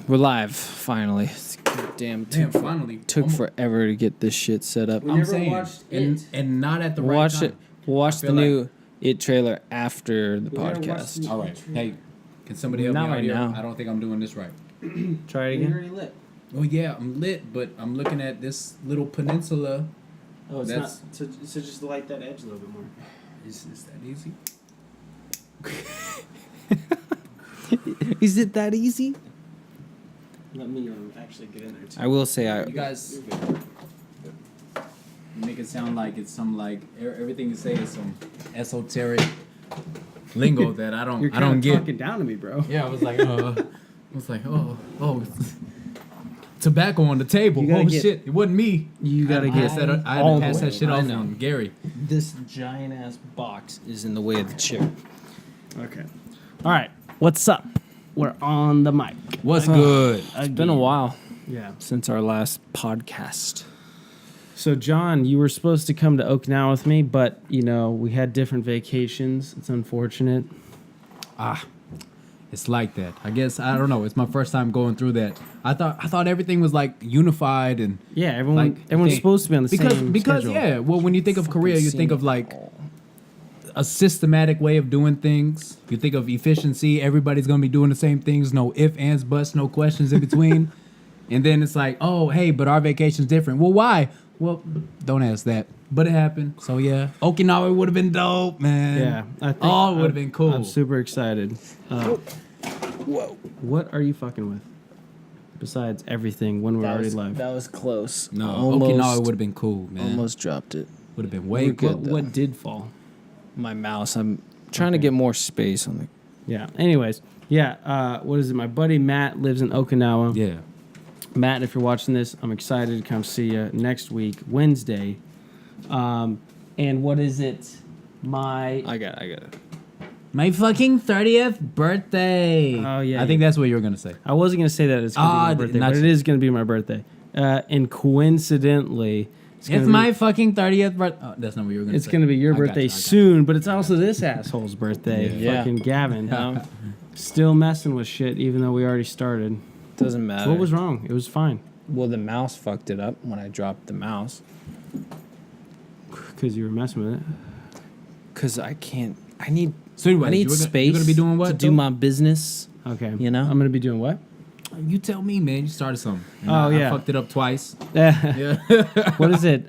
We're live, finally. Finally. Took forever to get this shit set up. I'm saying, watched it. And not at the right time. Watch the new It trailer after the podcast. All right. Hey, can somebody help me Not out right here? now. I don't think I'm doing this right. Try it You're again. already lit. Oh, yeah, I'm lit, but I'm looking at this little peninsula. Oh, it's That's- not. So just light that edge a little bit more. Is that easy? Is it that easy? Let me actually get in there too. I will say You guys make it sound like it's some everything you say is some esoteric lingo that I You're don't get. talking down to me, bro. Yeah, I was like, tobacco on the table. You gotta Oh get- shit, it wasn't me. You gotta get I had to all pass the that way. shit I off know. on Gary. this giant ass box is in the way of the chair. Okay. All right. What's up? We're on the mic. What's good? It's been a while Yeah. since our last podcast. So, John, you were supposed to come to Okinawa with me, but, we had different vacations. It's unfortunate. It's like that. I guess I don't know. It's my first time going through that. I thought everything was like unified and Yeah, everyone's okay. supposed to be on the same because schedule. yeah. Well, when you think of Korea, you think of like a systematic way of doing things. You think of efficiency. Everybody's gonna be doing the same things. No ifs, ands, buts, no questions in between. And then it's like, oh, hey, but our vacation's different. Well, why? Well, don't ask that. But it happened. So yeah, Okinawa would have been dope, man. Yeah. I think it would have been cool. I'm super excited. Whoa. What are you fucking with? Besides everything when we're already live. That was close. No, almost, Okinawa would have been cool, man. almost dropped it. Would have been way good. What did fall? My mouse. I'm trying to get more space on the. Yeah. Anyways, yeah. What is it? My buddy Matt lives in Okinawa. Yeah. Matt, if you're watching this, I'm excited to come see you next week, Wednesday. And what is it? I got it. My fucking 30th birthday. Oh, yeah, I think that's what you were gonna say. I wasn't gonna say that it's gonna be my birthday, not but it is gonna be my birthday. And coincidentally, It's my fucking 30th birthday. Oh, that's not what you were gonna it's say. gonna be your I got birthday you, I got you. soon, but it's also this asshole's birthday. Yeah. Fucking Gavin. Still messing with shit, even though we already started. Doesn't matter. What was wrong? It was fine. Well, the mouse fucked it up when I dropped the mouse. Because you were messing with it. Cause I can't. I need. So anyway, I need you're space. gonna be doing what, to do though? my business? Okay. You know? I'm gonna be doing what? You tell me, man. You started something. And Oh, I yeah. fucked it up twice. Yeah. What is it?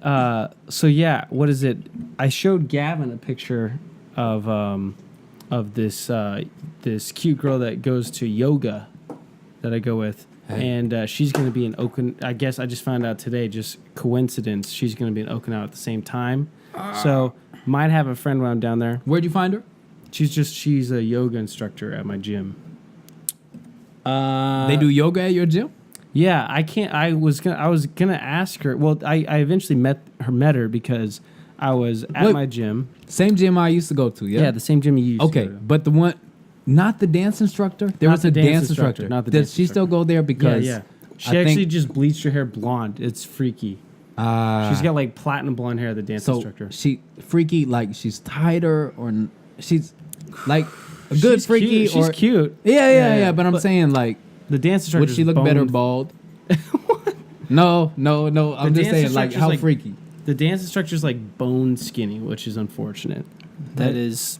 So yeah, what is it? I showed Gavin a picture of this this cute girl that goes to yoga that I go with, Hey. and she's going to be in Okinawa. I guess I just found out today, just coincidence. She's going to be in Okinawa at the same time, so might have a friend when I'm down there. Where'd you find her? She's a yoga instructor at my gym. They do yoga at your gym? Yeah, I was gonna ask her. Well, I eventually met her because I was at Wait. my gym. Same gym I used to go to. Yeah. Yeah, the same gym you used Okay, to go to. but the one, not the dance instructor. There Not was the a dance dance instructor, instructor. not the Does dance she still go there? Because Yeah. She I actually think- just bleached her hair blonde. It's freaky. She's got like platinum blonde hair, the dance so instructor. she freaky, like she's tighter or she's like a good She's freaky cute. She's or cute. yeah. But I'm saying like, The dance instructor. would she look better bald? No. I'm The just dance saying like instructor's how like- freaky. The dance instructor's like bone skinny, which is unfortunate. That is.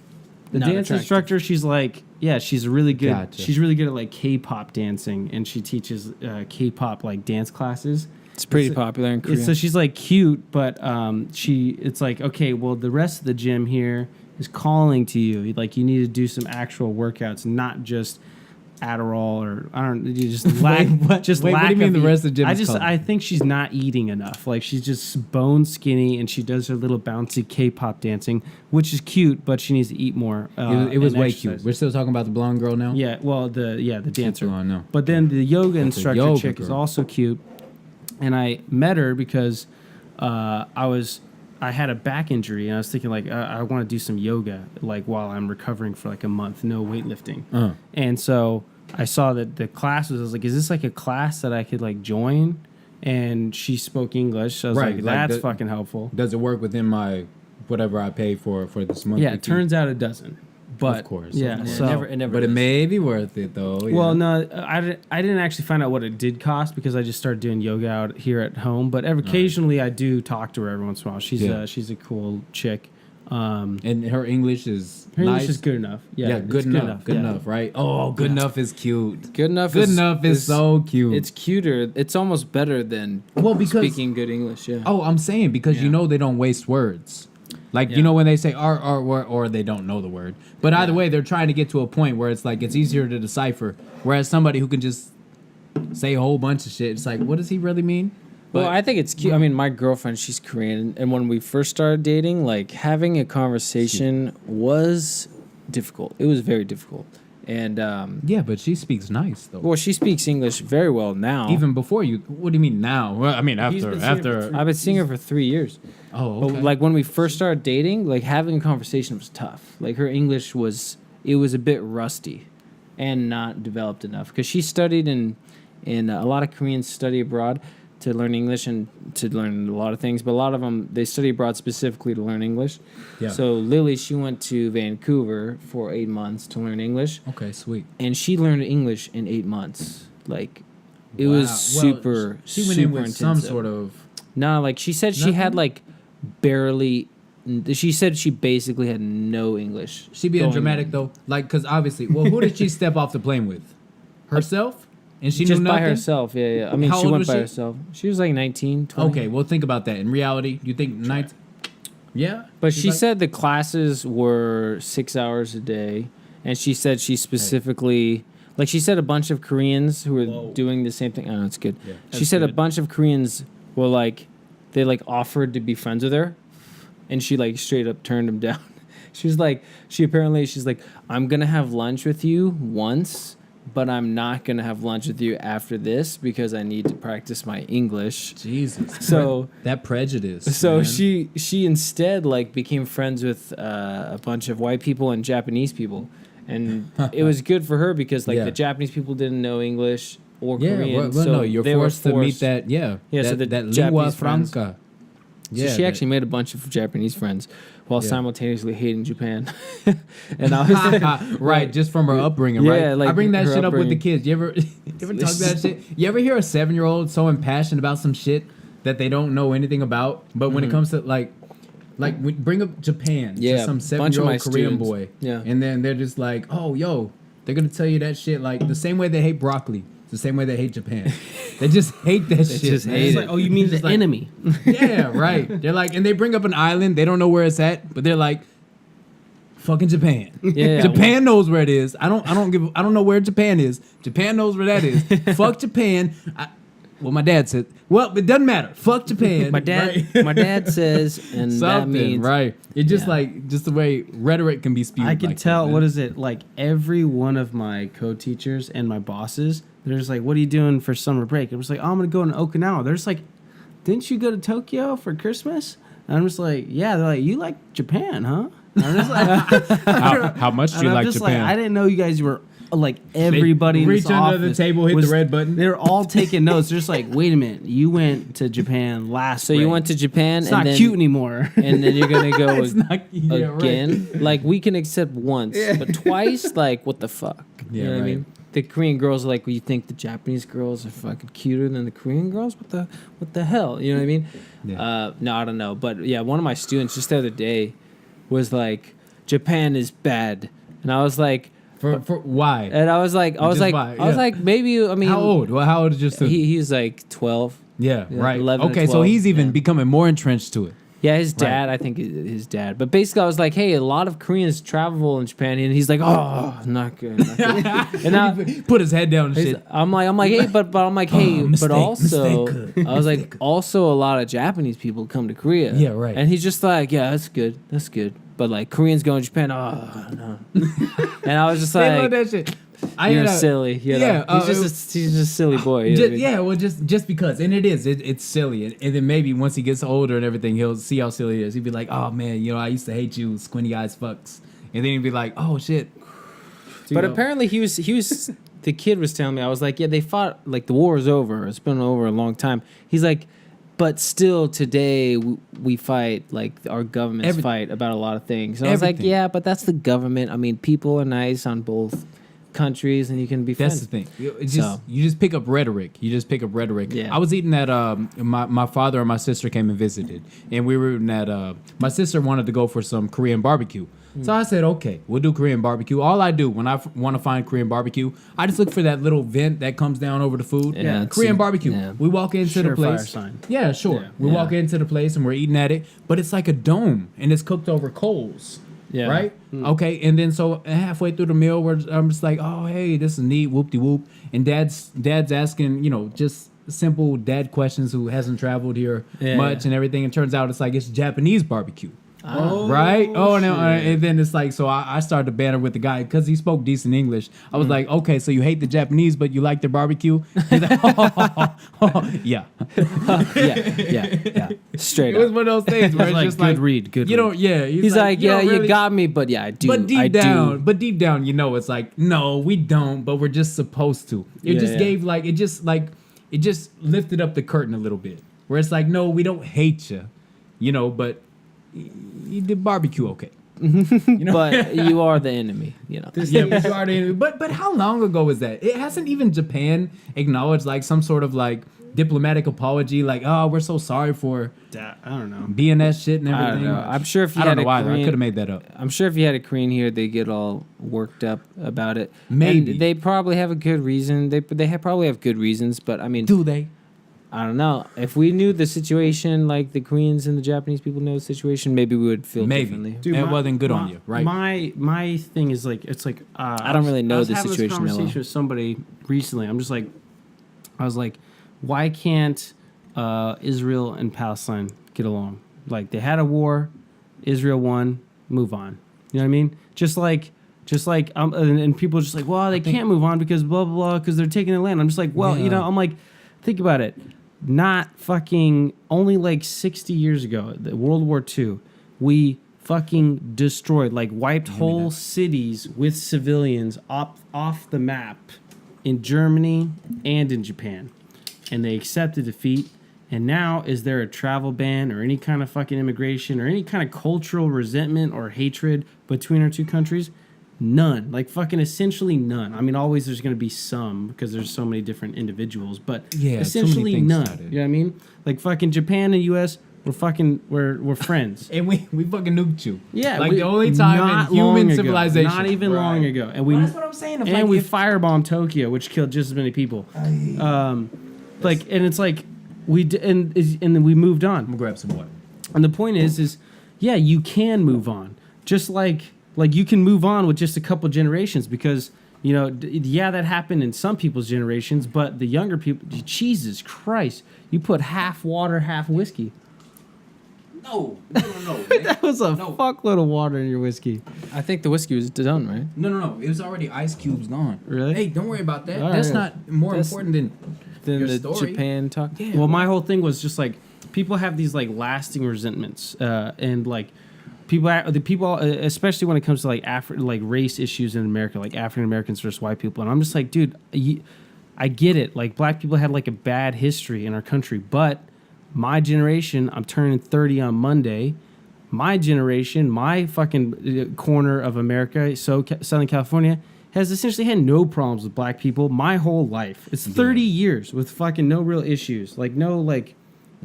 The not dance attractive. instructor, she's like, yeah, she's really good. Gotcha. She's really good at like K-pop dancing, and she teaches K-pop like dance classes. It's pretty It's- popular in Korea. So she's like cute, but it's like, okay, well, the rest of the gym here is calling to you. Like, you need to do some actual workouts, not just Adderall or I don't. You just lack. Wait, what do you mean the rest of the gym is calling? I think she's not eating enough. Like, she's just bone skinny, and she does her little bouncy K-pop dancing, which is cute, but she needs to eat more. It was and way exercise. cute. We're still talking about the blonde girl now. Yeah, well, the dancer. blonde, no. But then the yoga That's a instructor yoga chick is girl. also cute, and I met her because I had a back injury, and I was thinking like I want to do some yoga like while I'm recovering for like a month, no weightlifting, and so I saw that the class was. I was like, is this like a class that I could like join? And she spoke English, so I was Right, like, like that's the- fucking helpful. Does it work within my whatever I pay for this month? Yeah, it turns out it doesn't. But Of course. yeah. Of course. So, it never But it is. may be worth it though. well, yeah. no, I didn't actually find out what it did cost because I just started doing yoga out here at home. But occasionally I do talk to her every once in a while. She's a cool chick. And her English is Her nice. English is good enough. Yeah, Yeah, good it's enough. Good yeah. enough, right? Oh, good enough is cute. Good enough. Good enough is so cute. It's cuter. It's almost better than because speaking good English. Yeah. Oh, I'm saying because you Yeah. know they don't waste words. Like Yeah. you know when they say or they don't know the word. But either way, they're trying to get to a point where it's like it's easier to decipher. Whereas somebody who can just say a whole bunch of shit, it's like, what does he really mean? Well, But- I think it's cute. I mean, my girlfriend, she's Korean, and when we first started dating, like having a conversation was difficult. It was very difficult, and Yeah, but she speaks nice though. well, she speaks English very well now. Even before you, what do you mean now? Well, I mean He's after been seeing her for after. I've been seeing her for 3 years. Oh, okay. But like when we first started dating, like having a conversation was tough. Like her English was a bit rusty, and not developed enough because she studied in a lot of Koreans study abroad to learn English and to learn a lot of things. But a lot of them they study abroad specifically to learn English. Yeah. So Lily, she went to Vancouver for 8 months to learn English, Okay, sweet. and she learned English in 8 months. Like it was Wow. super. Well, she went super in with some intensive. sort of. No, like she said she had Nothing? like barely. She said she basically had no English. She being going dramatic in. though, like because obviously, well, who did she step off the plane with? Herself, and she Just knew by nothing. herself. Yeah, yeah. I mean, How she old went was by she? herself. She was like 19, 20. Okay, well, think about that. In reality, you think night? Yeah, But She's she like- said the classes were 6 hours a day, and she said she specifically. Like she said, a bunch of Koreans who were Whoa. doing the same thing. Oh, it's good. Yeah. She That's said a good. bunch of Koreans were like, they like offered to be friends with her, and she like straight up turned them down. She's like, she's like, I'm gonna have lunch with you once, but I'm not gonna have lunch with you after this because I need to practice my English. Jesus. So- that prejudice. So man. she instead like became friends with a bunch of white people and Japanese people, and it was good for her because like Yeah. the Japanese people didn't know English or Yeah, Korean. well, so no, you're they were forced to meet that. Yeah, Yeah, that, so the that lingua Japanese friends- franca. So she actually made a bunch of Japanese friends while Yeah. simultaneously hating Japan. And I was right, just from her upbringing, Yeah, right? like I bring that her shit up with the upbringing. kids. You ever talk that shit? You ever hear a 7-year-old so impassioned about some shit that they don't know anything about? But when it comes to like we bring up Japan Yeah, to some bunch of my 7-year-old Korean students. boy, Yeah. and then they're just like, oh, yo, they're gonna tell you that shit like the same way they hate broccoli, it's the same way they hate Japan. They just hate that shit. just man. hate It's it. like, oh, you mean Just the like- enemy? Yeah, right. They're like, and they bring up an island. They don't know where it's at, but they're like, fucking Japan. Yeah. Japan knows where it is. I don't know where Japan is. Japan knows where that is. Fuck Japan. Well, my dad said. Well, it doesn't matter. Fuck Japan. my dad right? my dad says, and that Something, means right? It's just Yeah. like just the way rhetoric can be spewed. I can like tell. that, What man. is it like? Every one of my co-teachers and my bosses, they're just like, "What are you doing for summer break?" I'm just like, "Oh, I'm gonna go to Okinawa." They're just like, "Didn't you go to Tokyo for Christmas?" And I'm just like, "Yeah." They're like, "You like Japan, huh?" And I'm just like, How much do and you I'm like just Japan? like, I didn't know you guys were like everybody. in reach this under the office table, hit the was- red button. They're all taking notes. They're just like, "Wait a minute, you went to Japan last. so you break. went to Japan It's and not then cute anymore." and then you're gonna go It's not yeah, right. again. Like we can accept once, but twice, like what the fuck? Yeah, you know what I right. mean? The Korean girls are like, well, you think the Japanese girls are fucking cuter than the Korean girls? What the hell? You know what I mean? Yeah. No, I don't know. But yeah, one of my students just the other day was like, Japan is bad, and I was like, For why? and I was like, Just why? I was Yeah. like, maybe I mean, How old? Well, how old is your student? He was like 12. Yeah, Yeah, right. 11 or Okay, so 12, he's even yeah. becoming more entrenched to it. Yeah, his dad. I think his dad. But basically, I was like, hey, a lot of Koreans travel in Japan, and he's like, oh, not good. Not good. And I, Put his head down and He's- shit. I'm like, hey, but I'm like, hey, mistake, but also, mistake. I was like, also a lot of Japanese people come to Korea. Yeah, right. And he's just like, yeah, that's good. But like Koreans going to Japan, oh no. And I was just They love like, that shit. you're silly. You know? yeah, he's just a silly boy. You know what I mean? Yeah, well, just because, and it's silly, and then maybe once he gets older and everything, he'll see how silly it is. He'll be like, oh man, I used to hate you, squinty eyes fucks, and then he'd be like, oh shit. But apparently he was the kid was telling me, I was like, yeah, they fought, like the war is over. It's been over a long time. He's like, But still, today we fight, like our governments fight about a lot of things. And I was like, yeah, but that's the government. I mean, people are nice on both countries, and you can be friends. That's the thing. You just pick up rhetoric. Yeah. I was eating at my father and my sister came and visited, and we were eating at my sister wanted to go for some Korean barbecue. So I said, okay, we'll do Korean barbecue. All I do when I want to find Korean barbecue, I just look for that little vent that comes down over the food. Yeah, Korean barbecue. Yeah. We walk into the place. Surefire sign. Yeah, sure. Yeah. We walk into the place and we're eating at it, but it's like a dome and it's cooked over coals. Yeah. Right? Okay, and then so halfway through the meal, I'm just like, oh, hey, this is neat, whoop-de-whoop. And dad's asking, just simple dad questions who hasn't traveled here much and everything. And turns out it's Japanese barbecue. Oh, right? Oh, no. And then it's like, so I started to banter with the guy because he spoke decent English. I was like, okay, so you hate the Japanese, but you like their barbecue? He's like, yeah. yeah. Straight It was up. one of those things where it's Like, just good like, read, good you read. don't, yeah. He's like, you yeah, don't you really- got me, but yeah, I do. But I deep down, it's like, no, we don't, but we're just supposed to. It just gave it just lifted up the curtain a little bit. Where it's like, no, we don't hate you, but you did barbecue okay. But you are the enemy, Yeah, but you are the enemy. But how long ago is that? It hasn't even Japan acknowledged like some sort of like diplomatic apology, like, oh, we're so sorry for I don't know. BNS shit and I everything. don't know. I'm sure if you I don't had know a why. I Korean, could have made that up. I'm sure if you had a Korean here, they get all worked up about it. Maybe. And they probably have a good reason. They probably have good reasons, but I mean, Do they? I don't know. If we knew the situation, like the Koreans and the Japanese people know the situation, maybe we would feel differently. Dude, Well, then good on you, right? My thing is like, it's like I don't really know the I was having situation this that well. conversation with somebody recently. I was like, why can't Israel and Palestine get along? Like they had a war, Israel won, move on. You know what I mean? Just like and people are just like, well, they can't move on because blah blah blah because they're taking the land. I'm just like, well, I'm like, think about it. Not fucking only like 60 years ago, the World War II, we fucking destroyed, like wiped whole cities with civilians off the map in Germany and in Japan. And they accepted defeat. And now, is there a travel ban or any kind of fucking immigration or any kind of cultural resentment or hatred between our two countries? None. Like fucking essentially none. I mean, always there's going to be some because there's so many different individuals, but essentially none. You know what I mean? Like fucking Japan and US, we're friends. And we fucking nuked you. Yeah, like the only time in human civilization. Not even long ago. And we Well, that's what I'm saying. If, and like, we if- firebombed Tokyo, which killed just as many people. And it's like and then we moved on. I'm gonna grab some water. And the point is yeah, you can move on. Just like you can move on with just a couple generations because, that happened in some people's generations, but the younger people, Jesus Christ, you put half water, half whiskey. No. That was a fuckload of water in your whiskey. I think the whiskey was done, right? No. It was already ice cubes gone. Really? Hey, don't worry about that. All That's right. not more That's- important than Then your the story. Japan talk. Yeah. Well, my whole thing was just like people have these like lasting resentments, and like people, especially when it comes to like race issues in America, like African Americans versus white people, and I'm just like, dude, I get it. Like black people had like a bad history in our country, but my generation, I'm turning 30 on Monday. My generation, my fucking corner of America, Southern California, has essentially had no problems with black people my whole life. It's 30 years with fucking no real issues, like no like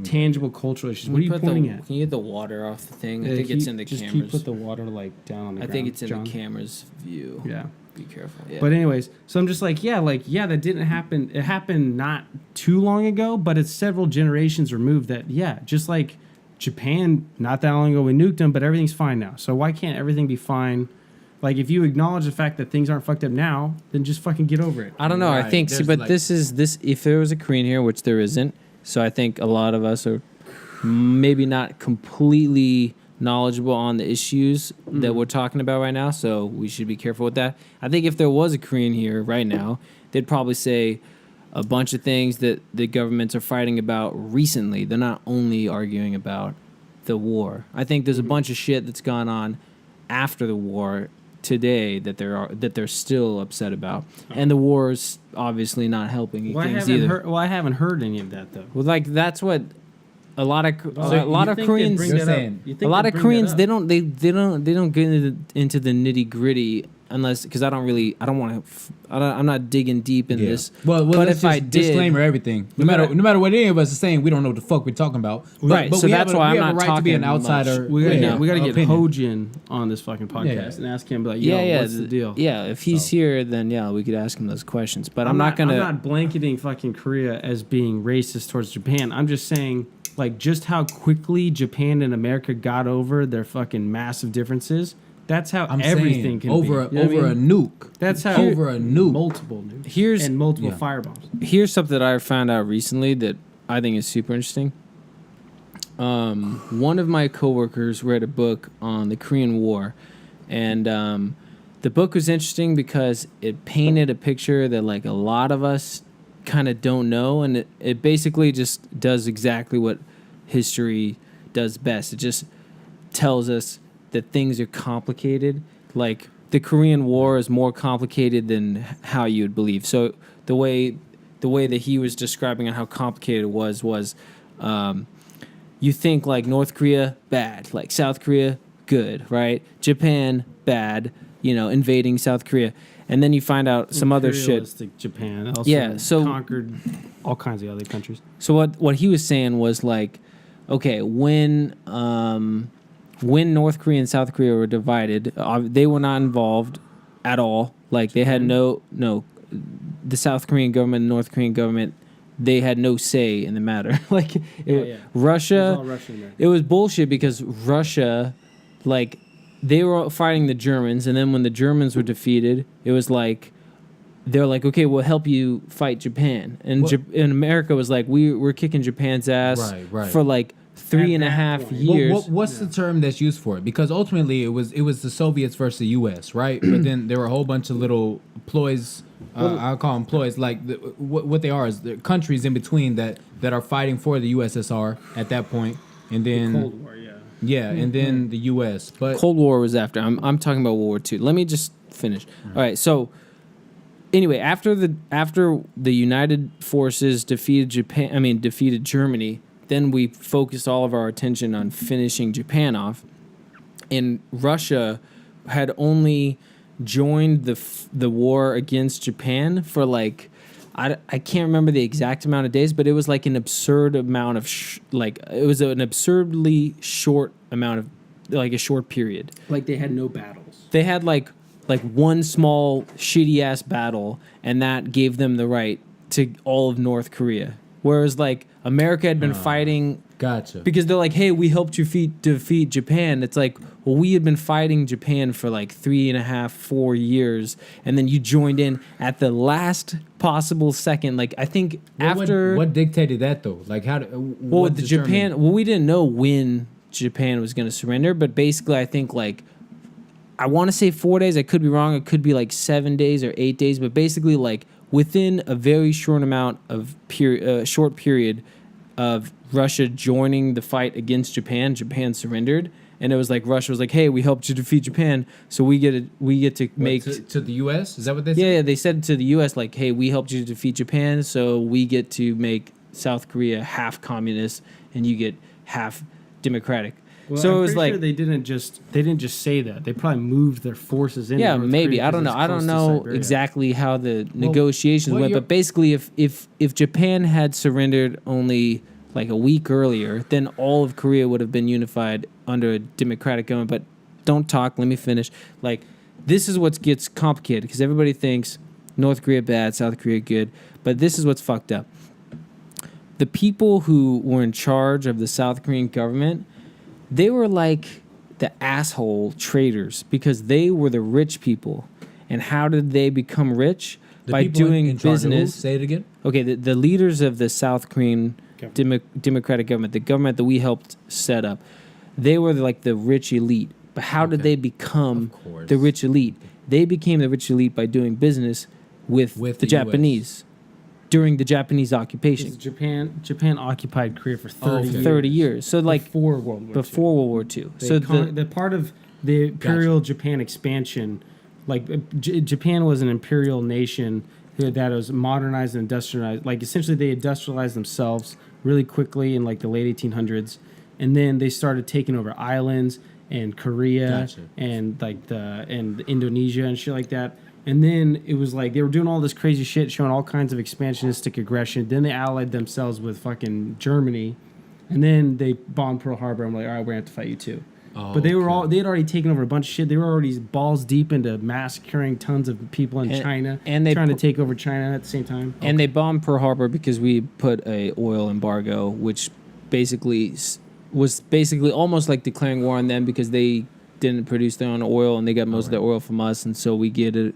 tangible cultural issues. What are you pointing at? Can you get the water off the thing? I think it's in the just cameras. Put the water like down on the I ground. think it's in John. the camera's view. Yeah. Be careful. Yeah. But anyways, so I'm just like, that didn't happen. It happened not too long ago, but it's several generations removed that, just like Japan, not that long ago we nuked them, but everything's fine now. So why can't everything be fine? Like, if you acknowledge the fact that things aren't fucked up now, then just fucking get over it. I don't know. Right. I think, There's but like- this. If there was a Korean here, which there isn't, so I think a lot of us are maybe not completely knowledgeable on the issues that we're talking about right now. So we should be careful with that. I think if there was a Korean here right now, they'd probably say a bunch of things that the governments are fighting about recently. They're not only arguing about the war. I think there's a bunch of shit that's gone on after the war today that they're still upset about, and the war's obviously not helping things either. I haven't heard any of that though. Well, like that's what a lot of Koreans. You're saying A lot of Koreans they don't get into the nitty gritty unless because I'm not digging deep in this. Well, but let's if I just did, disclaimer everything. No matter what any of us are saying, we don't know what the fuck we're talking about. Right, so that's why I'm not right to be an outsider. We gotta get opinion. Hojin on this fucking podcast and ask him like, what's the deal? Yeah, if he's here, then we could ask him those questions. But I'm not I'm not blanketing fucking Korea as being racist towards Japan. I'm just saying like just how quickly Japan and America got over their fucking massive differences. That's how everything can over be. Over a nuke. That's how over a nuke. Multiple nukes. And multiple firebombs. Here's something that I found out recently that I think is super interesting. One of my coworkers read a book on the Korean War, and the book was interesting because it painted a picture that like a lot of us kind of don't know, and it basically just does exactly what history does best. It just tells us that things are complicated. Like the Korean War is more complicated than how you would believe. So the way that he was describing on how complicated it was you think like North Korea bad, like South Korea good, right? Japan bad, invading South Korea, and then you find out some other shit. Japan also conquered all kinds of other countries. So what he was saying was like, okay, when North Korea and South Korea were divided, they were not involved at all. Like they had no, the South Korean government and North Korean government, they had no say in the matter. Like Russia, it was all Russian there. It was bullshit because Russia, like they were fighting the Germans, and then when the Germans were defeated, it was like they're like, okay, we'll help you fight Japan, and America was like, we're kicking Japan's ass for like 3.5 years. What's the term that's used for it? Because ultimately it was the Soviets versus the U.S., right? But then there were a whole bunch of little ploys. I'll call them ploys. Like what they are is the countries in between that are fighting for the USSR at that point, and then the Cold War, and then the U.S. But Cold War was after. I'm talking about World War II. Let me just finish. All right. So anyway, after the United Forces defeated Germany. Then we focused all of our attention on finishing Japan off, and Russia had only joined the war against Japan for like I can't remember the exact amount of days, but it was like an absurd amount of it was an absurdly short amount of like a short period. Like they had no battles. They had like one small shitty ass battle, and that gave them the right to all of North Korea. Whereas, like, America had been fighting... Gotcha. Because they're like, hey, we helped you defeat Japan. It's like, well, we had been fighting Japan for, like, 3.5, 4 years, and then you joined in at the last possible second. Like, I think after... What dictated that, though? Like, how... Well, with Japan... Well, we didn't know when Japan was going to surrender, but basically, I think, like... I want to say 4 days. I could be wrong. It could be, like, 7 days or 8 days. But basically, like... Within a very short amount of short period of Russia joining the fight against Japan, Japan surrendered, and it was like Russia was like, "Hey, we helped you defeat Japan, so we get to make to the U.S." Is that what they said? Yeah, they said to the U.S. like, "Hey, we helped you defeat Japan, so we get to make South Korea half communist, and you get half democratic." Well, so it was like sure they didn't just say that. They probably moved their forces in. Yeah, maybe. I don't know. I don't know exactly how the negotiations went, but basically if Japan had surrendered only like a week earlier, then all of Korea would have been unified under a democratic government. But don't talk, let me finish. Like this is what gets complicated because everybody thinks North Korea bad, South Korea good, but this is what's fucked up. The people who were in charge of the South Korean government, they were like the asshole traitors because they were the rich people. And how did they become rich? By doing business. Say it again. Okay, the leaders of the South Korean democratic government, the government that we helped set up, they were like the rich elite. But how did they become the rich elite? They became the rich elite by doing business with the Japanese. During the Japanese occupation. Japan occupied Korea for 30 years. 30 years. So like before World War II. Before World War II. So the part of the Imperial Japan expansion, like Japan was an imperial nation that was modernized and industrialized. Like essentially, they industrialized themselves really quickly in like the late 1800s, and then they started taking over islands and Korea and like and Indonesia and shit like that. And then it was like they were doing all this crazy shit, showing all kinds of expansionistic aggression. Then they allied themselves with fucking Germany, and then they bombed Pearl Harbor. I'm like, all right, we're gonna have to fight you too. Oh, but they had already taken over a bunch of shit. They were already balls deep into massacring tons of people in China and they trying to take over China at the same time. And they bombed Pearl Harbor because we put a oil embargo, which basically was almost like declaring war on them because they didn't produce their own oil and they got most of their oil from us, and so we gave them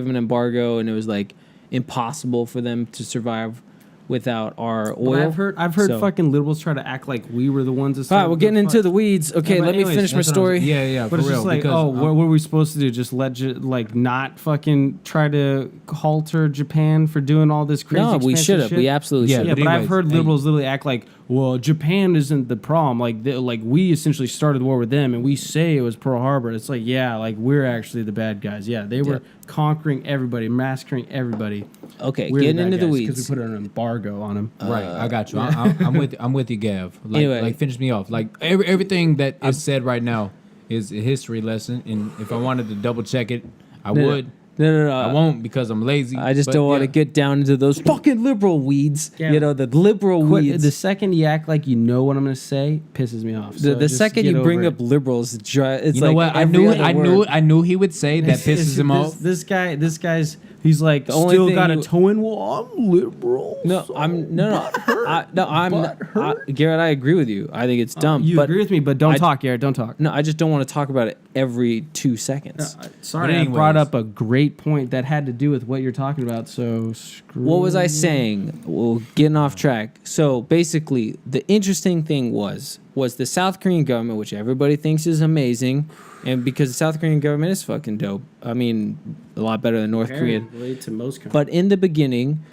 an embargo, and it was like impossible for them to survive without our oil. But I've heard fucking liberals try to act like we were the ones that all right, we're getting into the weeds. Okay, let me finish my story. But it's just like, what were we supposed to do? Just not fucking try to halter Japan for doing all this crazy? No, we should have. We absolutely should. Yeah, but I've heard liberals literally act like, well, Japan isn't the problem. Like we essentially started the war with them, and we say it was Pearl Harbor. It's like, yeah, like we're actually the bad guys. Yeah, they were conquering everybody, massacring everybody. Okay, getting into the weeds because we put an embargo on them. Right, I got you. I'm with you, Gav. Like finish me off. Like everything that is said right now is a history lesson, and if I wanted to double check it, I would. No. I won't because I'm lazy. I just don't want to get down into those fucking liberal weeds. Yeah. You know, the liberal weeds. The second you act like you know what I'm going to say, pisses me off. So the second you bring up liberals, it's you like know what? I knew he would say that pisses him off. This guy's. He's like, still got a toe in. Well, I'm liberal. No, so I'm Garrett, I agree with you. I think it's dumb. You agree with me, but don't talk, Garrett. Don't talk. No, I just don't want to talk about it every 2 seconds. Sorry, I brought up a great point that had to do with what you're talking about. So what was I saying? Well, getting off track. So basically, the interesting thing was the South Korean government, which everybody thinks is amazing. And because the South Korean government is fucking dope. I mean, a lot better than North Korean. Related to most countries. But in the beginning,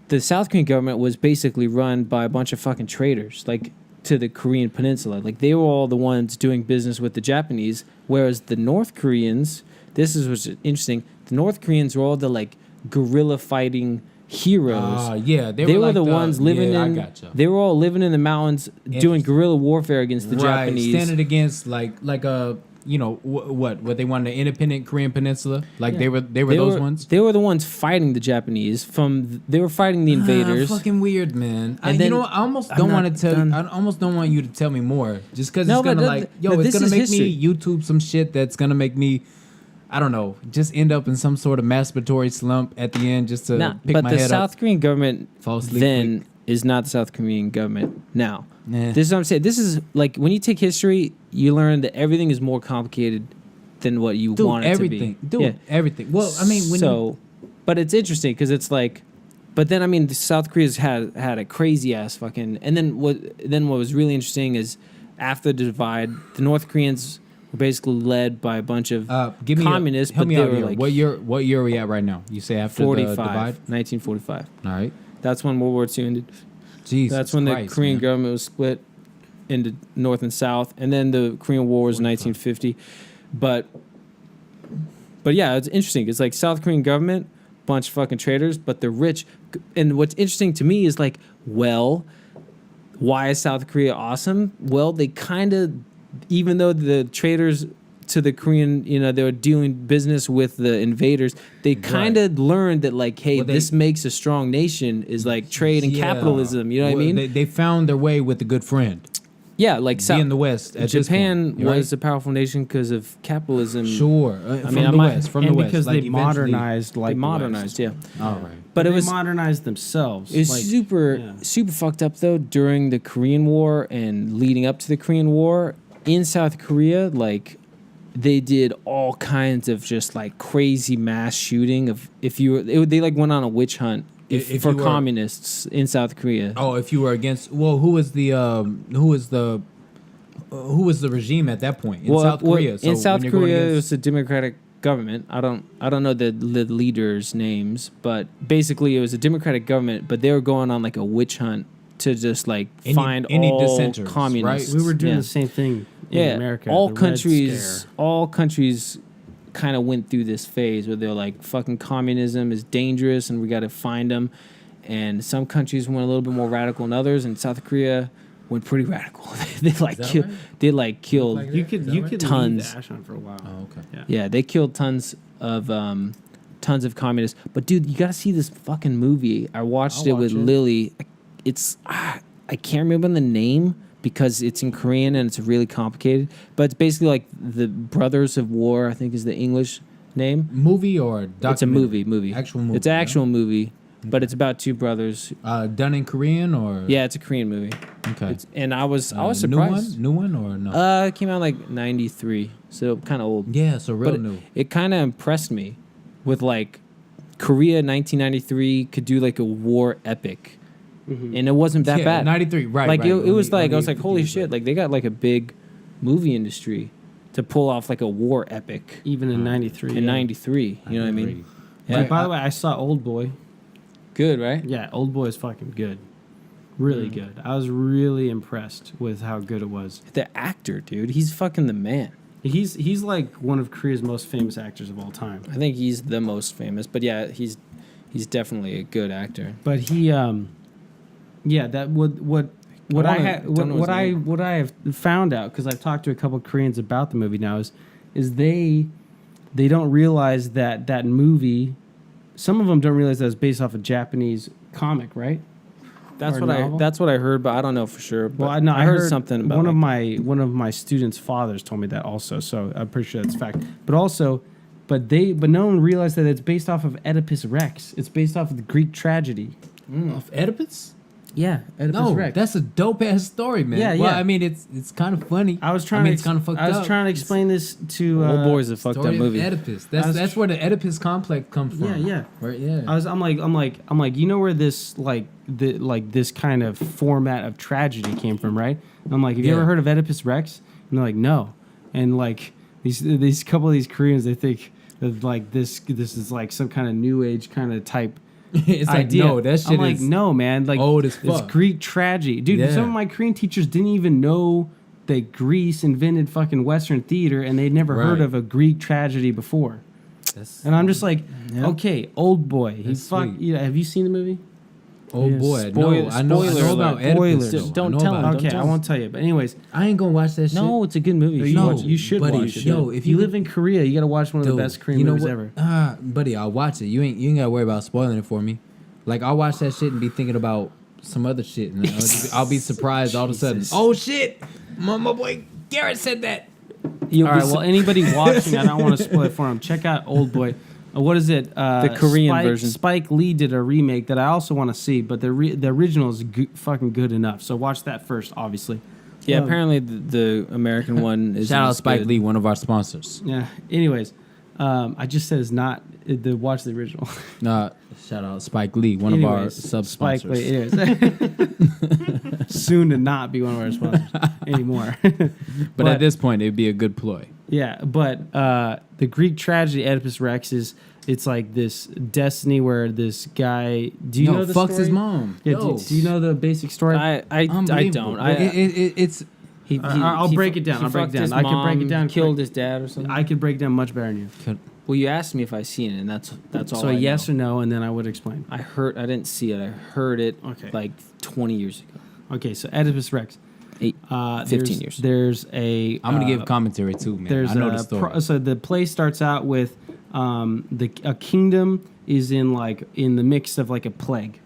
the South Korean government was basically run by a bunch of fucking traders, like to the Korean peninsula. Like they were all the ones doing business with the Japanese, whereas the North Koreans, this is what's interesting, the North Koreans were all the like guerrilla fighting heroes. They were the ones living in. They were all living in the mountains, doing guerrilla warfare against the Japanese, standing against like a. You know what they wanted, an independent Korean peninsula, like they were those ones. They were the ones fighting the Japanese. They were fighting the invaders. Fucking weird, man. And you know, I almost don't want to tell. I almost don't want you to tell me more, just because it's gonna it's gonna make me YouTube some shit that's gonna make me, I don't know, just end up in some sort of masturbatory slump at the end, just to pick my head up. But the South Korean government then is not the South Korean government now. This is what I'm saying. This is like when you take history, you learn that everything is more complicated than what you want it to be. Everything. Well, I mean, but it's interesting because it's like, but then I mean, South Korea's had a crazy ass fucking, and then what was really interesting is after the divide, the North Koreans were basically led by a bunch of communists. Help me out here. Like, what year are we at right now? You say after 45, the divide? 1945. All right. That's when World War II ended. That's when the Korean government was split into North and South, and then the Korean War was 1950. But yeah, it's interesting. It's like South Korean government, bunch of fucking traders, but they're rich. And what's interesting to me is like, well, why is South Korea awesome? Well, they kind of, even though the traders to the Korean, you know, they were doing business with the invaders, they kind of learned that, like, hey, this makes a strong nation is like trade and capitalism. You know what I mean? They found their way with a good friend. Yeah, like in the West. Japan was a powerful nation because of capitalism. Sure, from the West, because they modernized, yeah. All right, but they modernized themselves. It was super fucked up though during the Korean War and leading up to the Korean War in South Korea, like. They did all kinds of just like crazy mass shooting of they like went on a witch hunt for communists in South Korea. Oh, if you were against, well, who was the regime at that point in South Korea? So in South Korea, it was a democratic government. I don't know the leaders' names, but basically it was a democratic government. But they were going on like a witch hunt to just like find all dissenters, communists. Right? We were doing the same thing. In America, all countries kind of went through this phase where they're like, fucking communism is dangerous and we got to find them. And some countries went a little bit more radical than others, and South Korea went pretty radical. they killed You could tons. leave the ash on for a while. Oh, okay. Yeah, they killed tons of communists. But dude, you gotta see this fucking movie. I watched it with Lily. It's I can't remember the name because it's in Korean and it's really complicated. But it's basically like the Brothers of War, I think is the English name. Movie or documentary? It's a movie. Actual movie. It's an actual movie, but it's about two brothers. Done in Korean or? Yeah, it's a Korean movie. Okay. And I was surprised. New one or no? It came out like 93, so kind of old. Yeah, so real But new. it kind of impressed me with like Korea 1993 could do like a war epic. And it wasn't that bad. 93, right. Like right. it was like I was Only like, holy 50s, shit! right. Like they got like a big movie industry to pull off like a war epic Even in '93. in '93. You know what I mean? Yeah. Yeah. By the way, I saw Old Boy. Good, right? Yeah, Old Boy is fucking good. Really good. I was really impressed with how good it was. The actor, dude, he's fucking the man. He's like one of Korea's most famous actors of all time. I think he's the most famous, but yeah, he's definitely a good actor. But he that what I have found out, because I've talked to a couple of Koreans about the movie now, is they don't realize that movie. Some of them don't realize that it's based off a Japanese comic, right? That's Or what novel? that's what I heard, but I don't know for sure. But Well, I heard something about one of my students' fathers told me that also, so I'm pretty sure that's fact. But no one realized that it's based off of Oedipus Rex. It's based off of the Greek tragedy. Of Oedipus? Yeah, Oedipus No, Rex. that's a dope ass story, man. Yeah, Well, yeah. I mean, it's kind of funny. I was trying it's kind of fucked up. I was trying to explain this to Old Boy's a fucked up Story of movie. Oedipus. That's where the Oedipus complex comes from. Yeah. Right. Yeah. I'm like, you know where this this kind of format of tragedy came from, right? And I'm like, have you ever heard of Oedipus Rex? And they're like, no. And like these couple of these Koreans, they think that like this is like some kind of new age kind of type. It's like, idea. no, that shit I'm like, is no, man. Like, old as it's fuck. Greek tragedy, dude. Yeah. Some of my Korean teachers didn't even know that Greece invented fucking Western theater, and they'd never heard Right. of a Greek tragedy before. And I'm just like, okay, Old Boy. That's sweet. Have you seen the movie? Oh Yeah, boy, no, I know spoiler about alert. Oedipus. Spoilers. though. I Don't know tell about him. it. Don't Okay, tell I won't tell you. But anyways, I ain't gonna watch that shit. No, it's a good movie. you should buddy, watch it. yo, If if you you- live in Korea, you got to watch one of the Dude, best Korean you know movies what? ever. Buddy, I'll watch it. You ain't gotta worry about spoiling it for me. Like I'll watch that shit and be thinking about some other shit, and I'll be surprised all of a sudden. Jesus. Oh shit, my boy Garrett said that. You'll All be right. Well, anybody watching, I don't want to spoil it for them. Check out Old Boy. What is it? The Korean version. Spike Lee did a remake that I also want to see, but the original is fucking good enough. So watch that first, obviously. Yeah, apparently the American one is. Shout out Spike Lee, one of our sponsors. Yeah. Anyways, I just said it's not. Watch the original. Shout out Spike Lee, one of our Anyways, sub Spike sponsors. Lee. Anyways. Soon to not be one of our sponsors anymore. But at this point, it'd be a good ploy. Yeah, but the Greek tragedy Oedipus Rex it's like this destiny where this guy. Do you know the fucks story? his mom. Yeah, Yo. do you know the basic story? I Unbelievable. don't. It's I'll break it down. I'll break it down. I can break it down. Killed quick. his dad or something. I could break it down much better than you. Well, you asked me if I seen it, and that's all. So I yes know. or no, and then I would explain. I didn't see it. I heard it. Okay. Like 20 years ago. Okay, so Oedipus Rex. 15 years. There's a. I'm gonna give commentary too, man. There's I know the story. So the play starts out with a kingdom is in the mix of like a plague.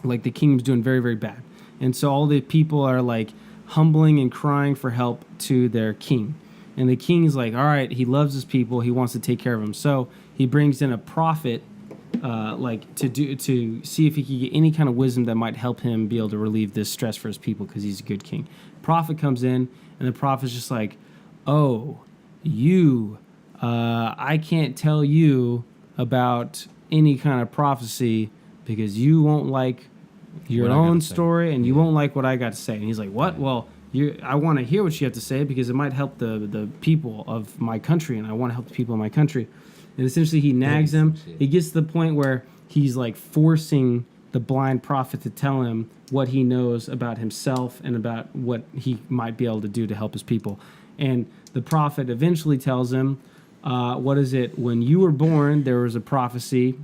Like the kingdom's doing very, very bad. And so all the people are like humbling and crying for help to their king. And the king is like, all right, he loves his people, he wants to take care of them. So he brings in a prophet to see if he can get any kind of wisdom that might help him be able to relieve this stress for his people because he's a good king. Prophet comes in, and the prophet's just like, oh, you, I can't tell you about any kind of prophecy because you won't like your What I gotta own say. story and you won't like what I got to say. And he's like, what? Well, I want to hear what you have to say because it might help the people of my country, and I want to help the people of my country. And essentially he nags him. He gets to the point where he's like forcing the blind prophet to tell him what he knows about himself and about what he might be able to do to help his people. And the prophet eventually tells him, what is it? When you were born, there was a prophecy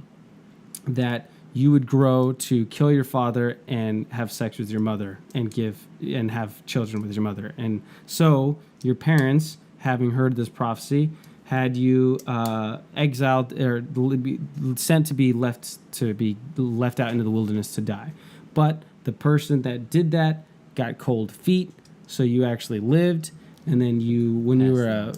that you would grow to kill your father and have sex with your mother and have children with your mother. And so your parents, having heard this prophecy, had you exiled or sent to be left out into the wilderness to die. But the person that did that got cold feet, so you actually lived. And then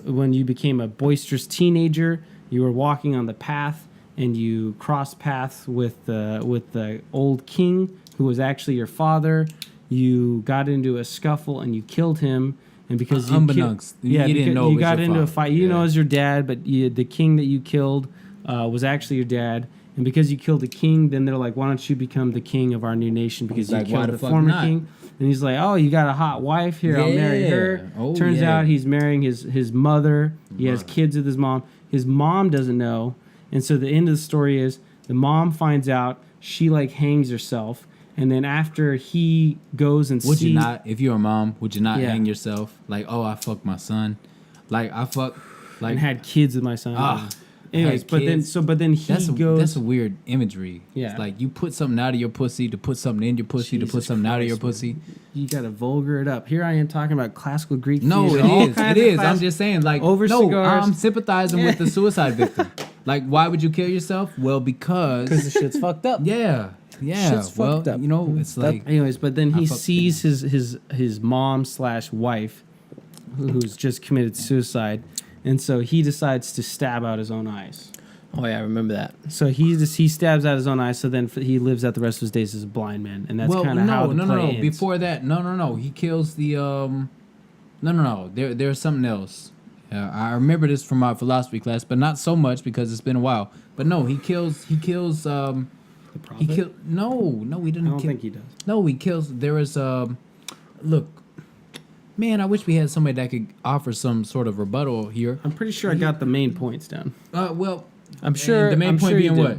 when you became a boisterous teenager, you were walking on the path, and you crossed paths with the old king who was actually your father. You got into a scuffle and you killed him. And because you didn't know, you got into a fight. You know, as your dad, but the king that you killed was actually your dad. And because you killed the king, then they're like, "Why don't you become the king of our new nation?" Because you killed the former king. And he's like, "Oh, you got a hot wife here. I'll marry her." Turns out he's marrying his mother. He has kids with his mom. His mom doesn't know. And so the end of the story is the mom finds out, she like hangs herself, and then after he goes and would you not, if you're a mom, would you not hang yourself? Like, oh, I fucked my son, and had kids with my son. Anyways, but then he goes. That's a weird imagery. Yeah, it's like you put something out of your pussy to put something in your pussy to put something out of your pussy. You gotta vulgar it up. Here I am talking about classical Greek. No, theater, it is. I'm just saying, like, over cigars. I'm sympathizing with the suicide victim. Like, why would you kill yourself? Well, because the shit's fucked up. Yeah. Shit's fucked up. You know, it's like. Anyways, but then he sees his mom/wife, who's just committed suicide, and so he decides to stab out his own eyes. Oh yeah, I remember that. So he stabs out his own eyes. So then he lives out the rest of his days as a blind man, and that's kind of how the play ends. Before that, no. He kills the No. There's something else. I remember this from my philosophy class, but not so much because it's been a while. But no, he kills. The prophet? He killed. No, he didn't. I don't think he does. No, he kills. There is look. Man, I wish we had somebody that could offer some sort of rebuttal here. I'm pretty sure I got the main points down. Well, I'm sure the main point being what?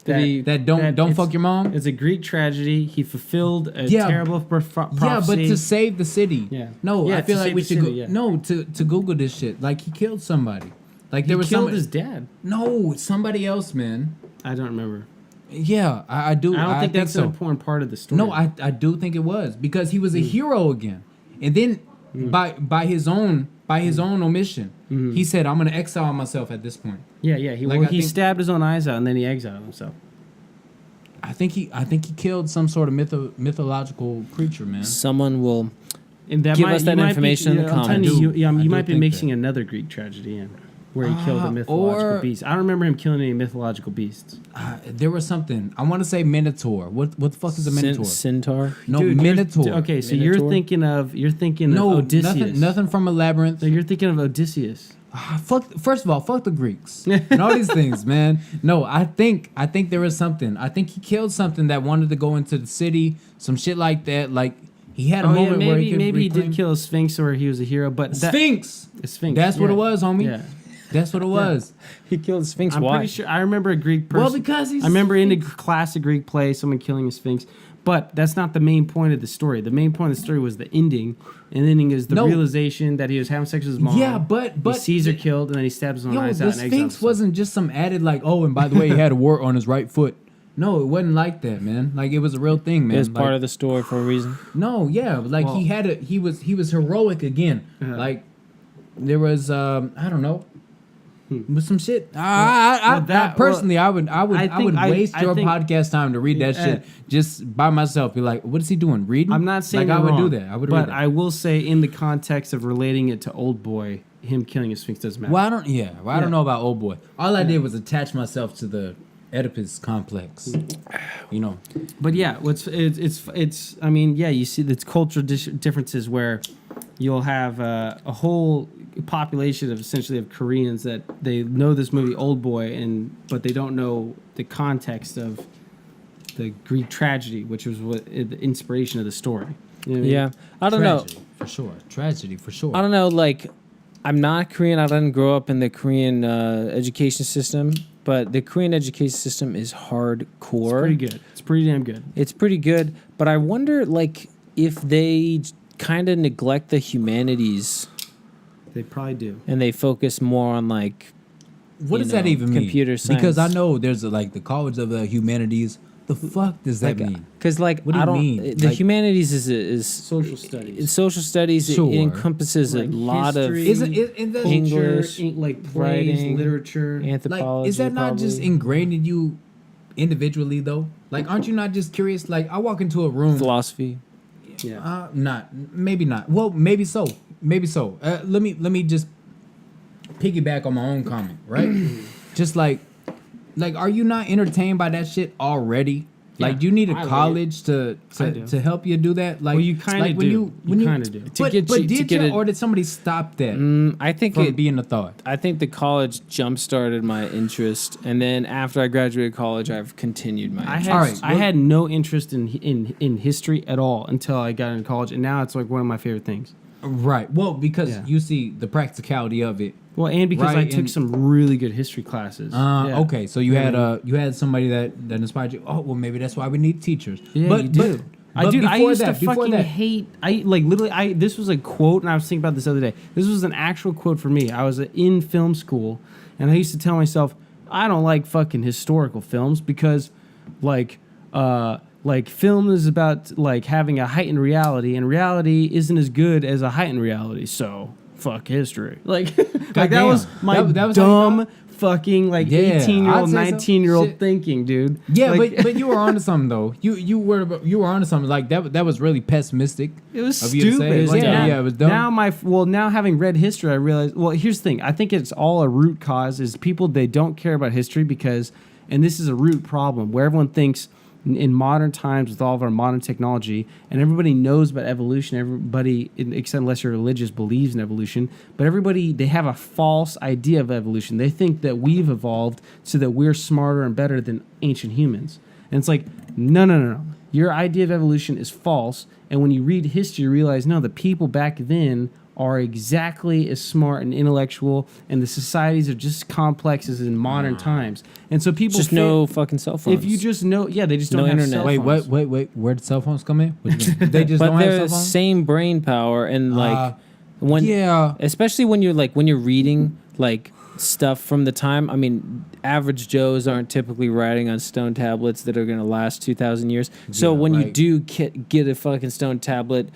That don't fuck your mom. It's a Greek tragedy. He fulfilled a terrible prophecy. Yeah, but to save the city. Yeah. No, I feel like we should to Google this shit. Like he killed somebody. Like there was killed his dad. No, somebody else, man. I don't remember. Yeah, I do. I don't think that's an important part of the story. No, I do think it was because he was a hero again, and then by his own omission, he said, "I'm gonna exile myself at this point." Yeah. He stabbed his own eyes out, and then he exiled himself. I think he killed some sort of mythological creature, man. Someone will give us that information in the comments. You might be mixing another Greek tragedy in, where he killed a mythological beast. I don't remember him killing any mythological beasts. There was something. I want to say Minotaur. What the fuck is a Minotaur? Centaur? No, Dude, Minotaur. Okay, so you're thinking of Odysseus. Nothing from a labyrinth. No, you're thinking of Odysseus. First of all, fuck the Greeks and all these things, man. No, I think there is something. I think he killed something that wanted to go into the city, some shit like that. Like he had a moment where he did kill a Sphinx, or he was a hero. But Sphinx. That's what it was, homie. Yeah. That's what it was. He killed the Sphinx. I'm pretty sure. I remember a Greek person. Well, because I remember in a classic Greek play, someone killing a Sphinx. But that's not the main point of the story. The main point of the story was the ending. And the ending is the realization that he was having sex with his mom. Yeah, but he sees her killed, and then he stabs his own eyes out. The Sphinx wasn't just some added like, oh, and by the way, he had a wart on his right foot. No, it wasn't like that, man. Like it was a real thing, man. It was part of the story for a reason. No, yeah, like he was heroic again. Like there was I don't know. With some shit, I would waste your podcast time to read that shit just by myself. Be like, what is he doing? Reading? I'm not saying like I would wrong, do that. I would, but I will say in the context of relating it to Old Boy, him killing a Sphinx doesn't matter. Well, I don't know about Old Boy. All I did was attach myself to the Oedipus complex, you know. But yeah, it's. I mean, yeah, you see the cultural differences where you'll have a whole population of essentially of Koreans that they know this movie Old Boy, but they don't know the context of the Greek tragedy, which was the inspiration of the story. You know what I mean? Yeah, I don't know. Tragedy for sure. I don't know. Like, I'm not Korean. I didn't grow up in the Korean education system, but the Korean education system is hardcore. It's pretty good. It's pretty damn good. It's pretty good, but I wonder, like, if they kind of neglect the humanities. They probably do. And they focus more on, like, What does that even mean? Computer science. Because I know there's like the College of the Humanities. The fuck does that mean? Because like What do I you don't. mean? The Like- humanities is Social studies. it's social studies. Sure. It encompasses Like a lot history, Isn't that English, like plays, writing, literature. of like anthropology. is that not probably. just ingrained in you individually though? Like aren't you not just curious? Like I walk into a room. philosophy? Yeah. Maybe not. Well, maybe so. Maybe so. Let me just piggyback on my own comment, right? Just like, are you not entertained by that shit already? Like, Yeah, do you need a I like college I do. to help you do that? Like, Well, you kinda like when do. when You kinda do. To But, get but you- to did get you, it- or did somebody stop that I think from it. being a thought? I think the college jump started my interest, and then after I graduated college, I've continued my. I interest. had All right, I had no interest in history at all until I got into college, and now it's like one of my favorite things. Right. Well, because Yeah. you see the practicality of it. Well, and because I Right, took and- some really good history classes. Yeah. Okay, so you Yeah. had somebody that inspired you. Oh, well, maybe that's why we need teachers. Yeah, you do. I but dude, I before used that, to before fucking that, hate. I like literally. This was a quote, and I was thinking about this the other day. This was an actual quote for me. I was in film school, and I used to tell myself, I don't like fucking historical films because, like film is about like having a heightened reality, and reality isn't as good as a heightened reality. So fuck history. Like that was my That was how you dumb. thought? Fucking like Yeah, 18-year-old, I'd say so. 19-year-old Shit. thinking, dude. Yeah, Like, but you were onto something though. You were onto something like that. That was really pessimistic. it was of you to say. stupid. It was Like, dumb. now, Yeah, it was dumb. now having read history, I realize. Well, here's the thing. I think it's all a root cause is people they don't care about history because, and this is a root problem where everyone thinks in modern times with all of our modern technology and everybody knows about evolution. Everybody, except unless you're religious, believes in evolution. But everybody they have a false idea of evolution. They think that we've evolved so that we're smarter and better than ancient humans. And it's like no. Your idea of evolution is false. And when you read history, you realize, no, the people back then are exactly as smart and intellectual, and the societies are just complex as in modern times. And so people just no fucking cell phones. if you just know, yeah, they just don't No have internet. cell Wait, phones. wait. Where did cell phones come in? What you mean? They just but don't have they're cell the phones. same brain power, and like when Yeah. especially when you're reading like stuff from the time. I mean, average Joes aren't typically writing on stone tablets that are going to last 2,000 years. So Yeah, when you right. do get a fucking stone tablet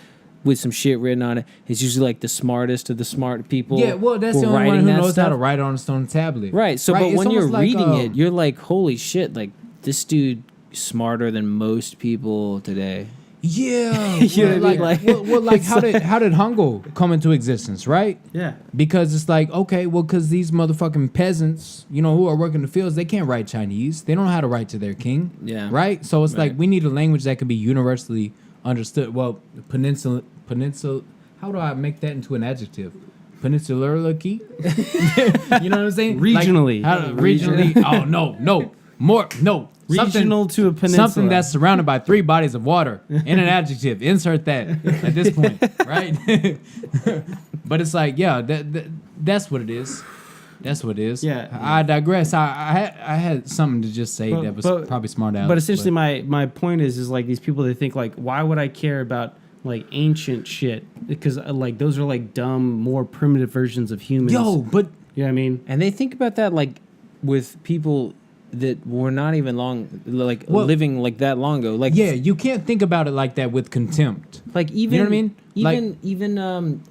with some shit written on it, it's usually like the smartest of the smart people. Yeah, well, that's who the are only one writing who that knows how to stuff. write on a stone tablet. Right. So, Right, but it's when you're almost like, reading it, you're like, holy shit! Like this dude smarter than most people today. Yeah, You know what I mean? Like- like how did Hungo come into existence, right? Yeah. Because it's like, okay, well, because these motherfucking peasants, who are working the fields, they can't write Chinese. They don't know how to write to their king. Yeah. Right? So it's like Right. we need a language that can be universally understood. Well, peninsula. How do I make that into an adjective? Peninsularly? You know what I'm saying? Regionally. Regionally. Oh, no. More, no. Regional to a peninsula. Something that's surrounded by 3 bodies of water in an adjective. Insert that at this point, right? But it's like, yeah, that's what it is. That's what it is. Yeah. I digress. I had something to just say that was probably smart out. But essentially, my point is like these people they think like, why would I care about like ancient shit? Because like those are like dumb, more primitive versions of humans. but you know what I mean? And they think about that like with people that were not even living like that long ago. Like yeah, you can't think about it like that with contempt. like even You know what I mean? Even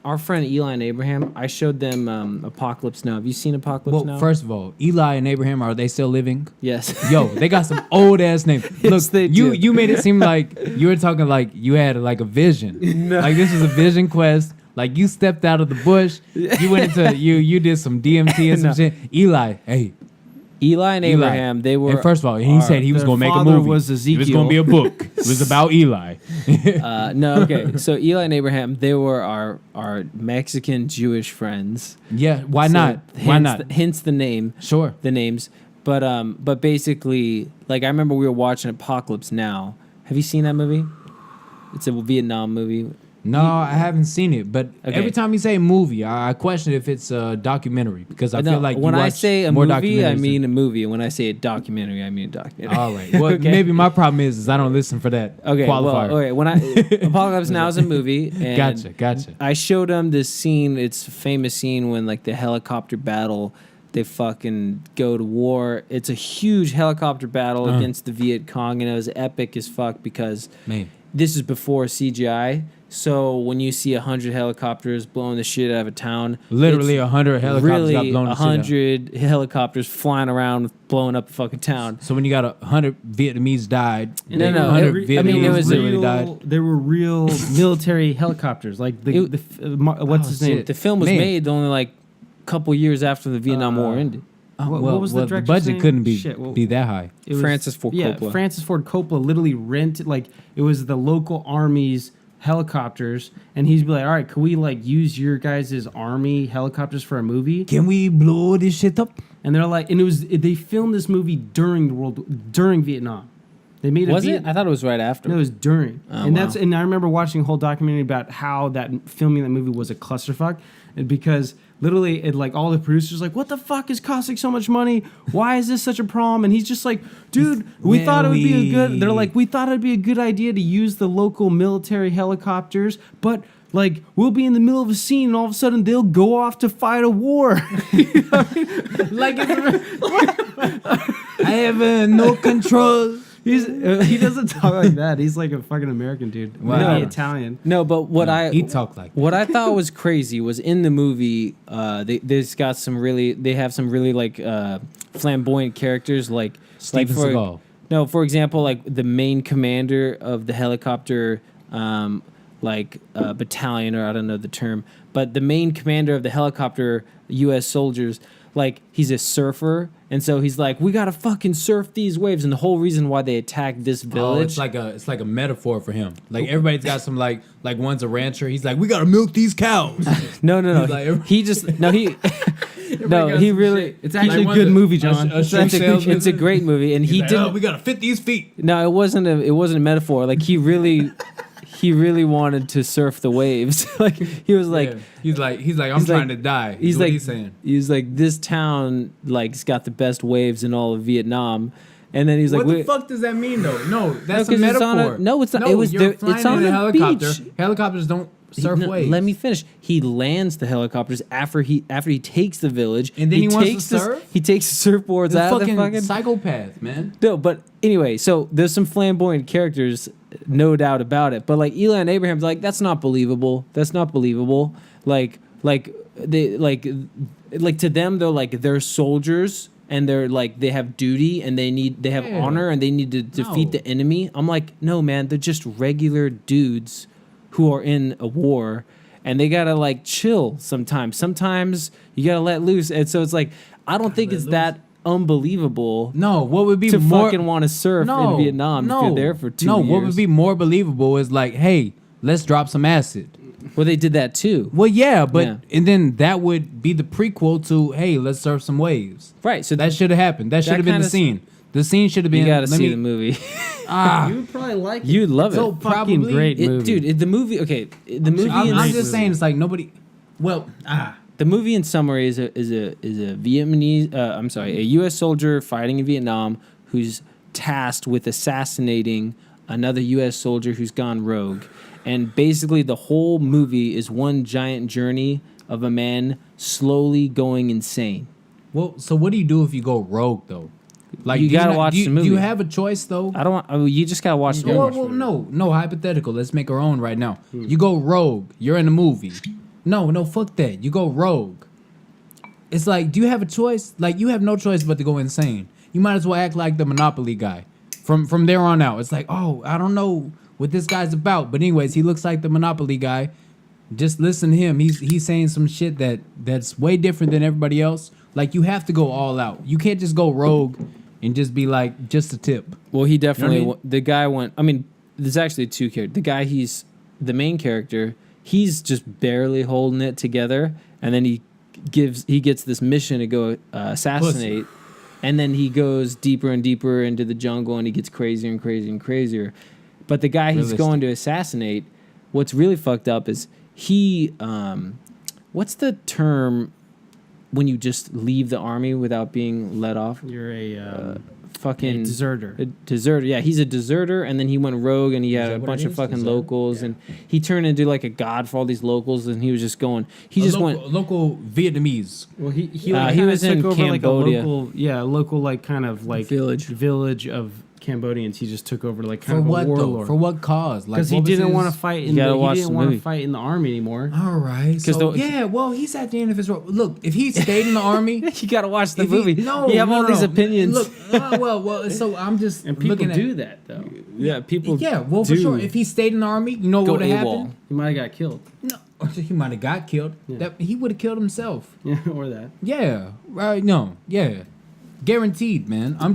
our friend Eli and Abraham, I showed them Apocalypse Now. Have you seen Apocalypse Well, Now? first of all, Eli and Abraham, are they still living? Yes. Yo, they got some old ass names. Look, Yes, they do. you made it seem like you were talking like you had like a vision. No. Like this was a vision quest. Like you stepped out of the bush. You went into you did some DMT and some No. shit. Eli, hey. Eli and Abraham, they were. And first of all, he said he was their going to make a father movie. was It was Ezekiel. going to be a book. It was about Eli. No, okay. So Eli and Abraham, they were our Mexican Jewish friends. Yeah, why So not? Why hence not? hence the name. Sure. The names. But basically, like I remember we were watching Apocalypse Now. Have you seen that movie? It's a Vietnam movie. No, I haven't seen it, but Okay. every time you say movie, I question if it's a documentary because I feel like when you I watch say a more movie, I documentaries mean a movie, and when I say a documentary, I mean a documentary. All right. Well, Okay. maybe my problem is I don't listen for that Okay, qualifier. well, okay. When Apocalypse Now is a movie, and Gotcha. I showed him this scene. It's a famous scene when like the helicopter battle, They fucking go to war. It's a huge helicopter battle against the Viet Cong, and it was epic as fuck because this is before CGI. So when you see 100 helicopters blowing the shit out of a town, literally 100 helicopters got really blown. 100 helicopters flying around blowing up the fucking town. So when you got 100 Vietnamese died, No, 100 Vietnamese it was literally died. There were real military helicopters, like what's his name? The film was made only like a couple years after the Vietnam War ended. What was the director's budget name? couldn't be that high. It was Francis Ford Coppola. Francis Ford Coppola literally rented, like, it was the local army's helicopters, and he'd be like, all right, can we like use your guys' army helicopters for a movie? Can we blow this shit up? And they're like, and they filmed this movie during Vietnam. They made it? I thought it was right after. No, it was during. Oh, And wow. and I remember watching a whole documentary about how that filming that movie was a clusterfuck, because literally it like all the producers like, what the fuck is costing so much money? Why is this such a problem? And he's just like, dude, we thought it would be they're like, we thought it'd be a good idea to use the local military helicopters, but like we'll be in the middle of a scene and all of a sudden they'll go off to fight a war. You know what I mean? Like I have no control. He doesn't talk like that. He's like a fucking American dude. Wow. Maybe Italian. No, but He talked like what I thought was crazy was in the movie. They have some really like flamboyant characters like Steven Seagal. No, for example, like the main commander of the helicopter battalion, or I don't know the term, but the main commander of the helicopter U.S. soldiers, like he's a surfer, and so he's like, we gotta fucking surf these waves, and the whole reason why they attacked this village. It's like a metaphor for him. Like everybody's got some like one's a rancher. He's like, we gotta milk these cows. No. Like, He just no he. No, he really. It's actually Like a good one's movie, John. It's a great movie, and he didn't. we gotta fit these feet. No, it wasn't a metaphor. Like he really wanted to surf the waves. Like he was like, yeah. He's like, I'm trying to die. He's what like, he's saying. He's like, this town like's got the best waves in all of Vietnam. And then he's like, what the fuck does that mean though? No, that's a 'cause it's on metaphor. no, it's not. No, It was you're there. flying It's on in a the helicopter. beach. Helicopters don't surf waves. Let me finish. He lands the helicopters after he takes the village, And then he wants to takes surf? He takes the surfboards He's out of the fucking fucking psychopath, man. No, but anyway, so there's some flamboyant characters, no doubt about it. But like Eli and Abraham's like, that's not believable. That's not believable. Like they like to them they're soldiers and they're like they have duty and they have honor and they need to defeat the enemy. I'm like, no man, they're just regular dudes who are in a war and they gotta like chill sometimes. Sometimes you gotta let loose. And so it's like I don't think it's that unbelievable. No, what would be to more fucking want to surf in Vietnam if you're there for 2 years? what would be more believable is like, hey, let's drop some acid. Well, they did that too. Well, yeah, but Yeah. and then that would be the prequel to, hey, let's surf some waves. Right. So That should have happened. That should have been the kinda scene. The scene should have been. you got to let see me- the movie. You would probably like it. You'd love So it. Fucking probably- great movie. Dude, the movie. Okay, the movie. I'm in- just saying, it's like nobody. Well, The movie in summary is a Vietnamese. A U.S. soldier fighting in Vietnam who's tasked with assassinating another U.S. soldier who's gone rogue, and basically the whole movie is one giant journey of a man slowly going insane. well. So what do you do if you go rogue though? Like You do gotta not- watch do you, the movie. Do you have a choice though? I don't want. I mean, you just gotta watch the movie. Well, no, hypothetical. Let's make our own right now. You go rogue. You're in a movie. No, fuck that. You go rogue. It's like, do you have a choice? Like, you have no choice but to go insane. You might as well act like the Monopoly guy. From there on out, it's like, oh, I don't know what this guy's about. But anyways, he looks like the Monopoly guy. Just listen to him. He's saying some shit that's way different than everybody else. Like, you have to go all out. You can't just go rogue and just be like, just a tip. Well, he definitely. You know what The guy went. I mean, there's actually two characters. The guy, he's the main character. He's just barely holding it together, and then he gets this mission to go assassinate, and then he goes deeper and deeper into the jungle, and he gets crazier and crazier and crazier. But the guy he's going to assassinate, what's really fucked up is he. What's the term when you just leave the army without being let off? You're a fucking deserter. A deserter. Yeah, he's a deserter, and then he went rogue, and he had a that what bunch it of is? fucking Is that- locals, and he turned into like a god for all these locals, and he was just going. He A just local, went. local Vietnamese. Well, he he kinda was in took over Cambodia. like a local like kind of like Village. of Cambodians. He just took over like For kind of what a though? warlord. For what cause? Like Because he what was didn't his- want to fight in gotta the, he watch didn't the want to movie. fight in the army anymore. All right. So well, he's at the end of his rope. Look, if he stayed in the army, You gotta watch the if he- movie. no, you have all no, these no. opinions. Look, well. So I'm just And people looking at. do that though. yeah, people. Yeah, well, for do. sure. If he stayed in the army, you know Go what would have AWOL. happened? He might have got killed. No, he might have got killed. Yeah. That he would have killed himself. Yeah, or that. Yeah, right. No, yeah, guaranteed, man. I'm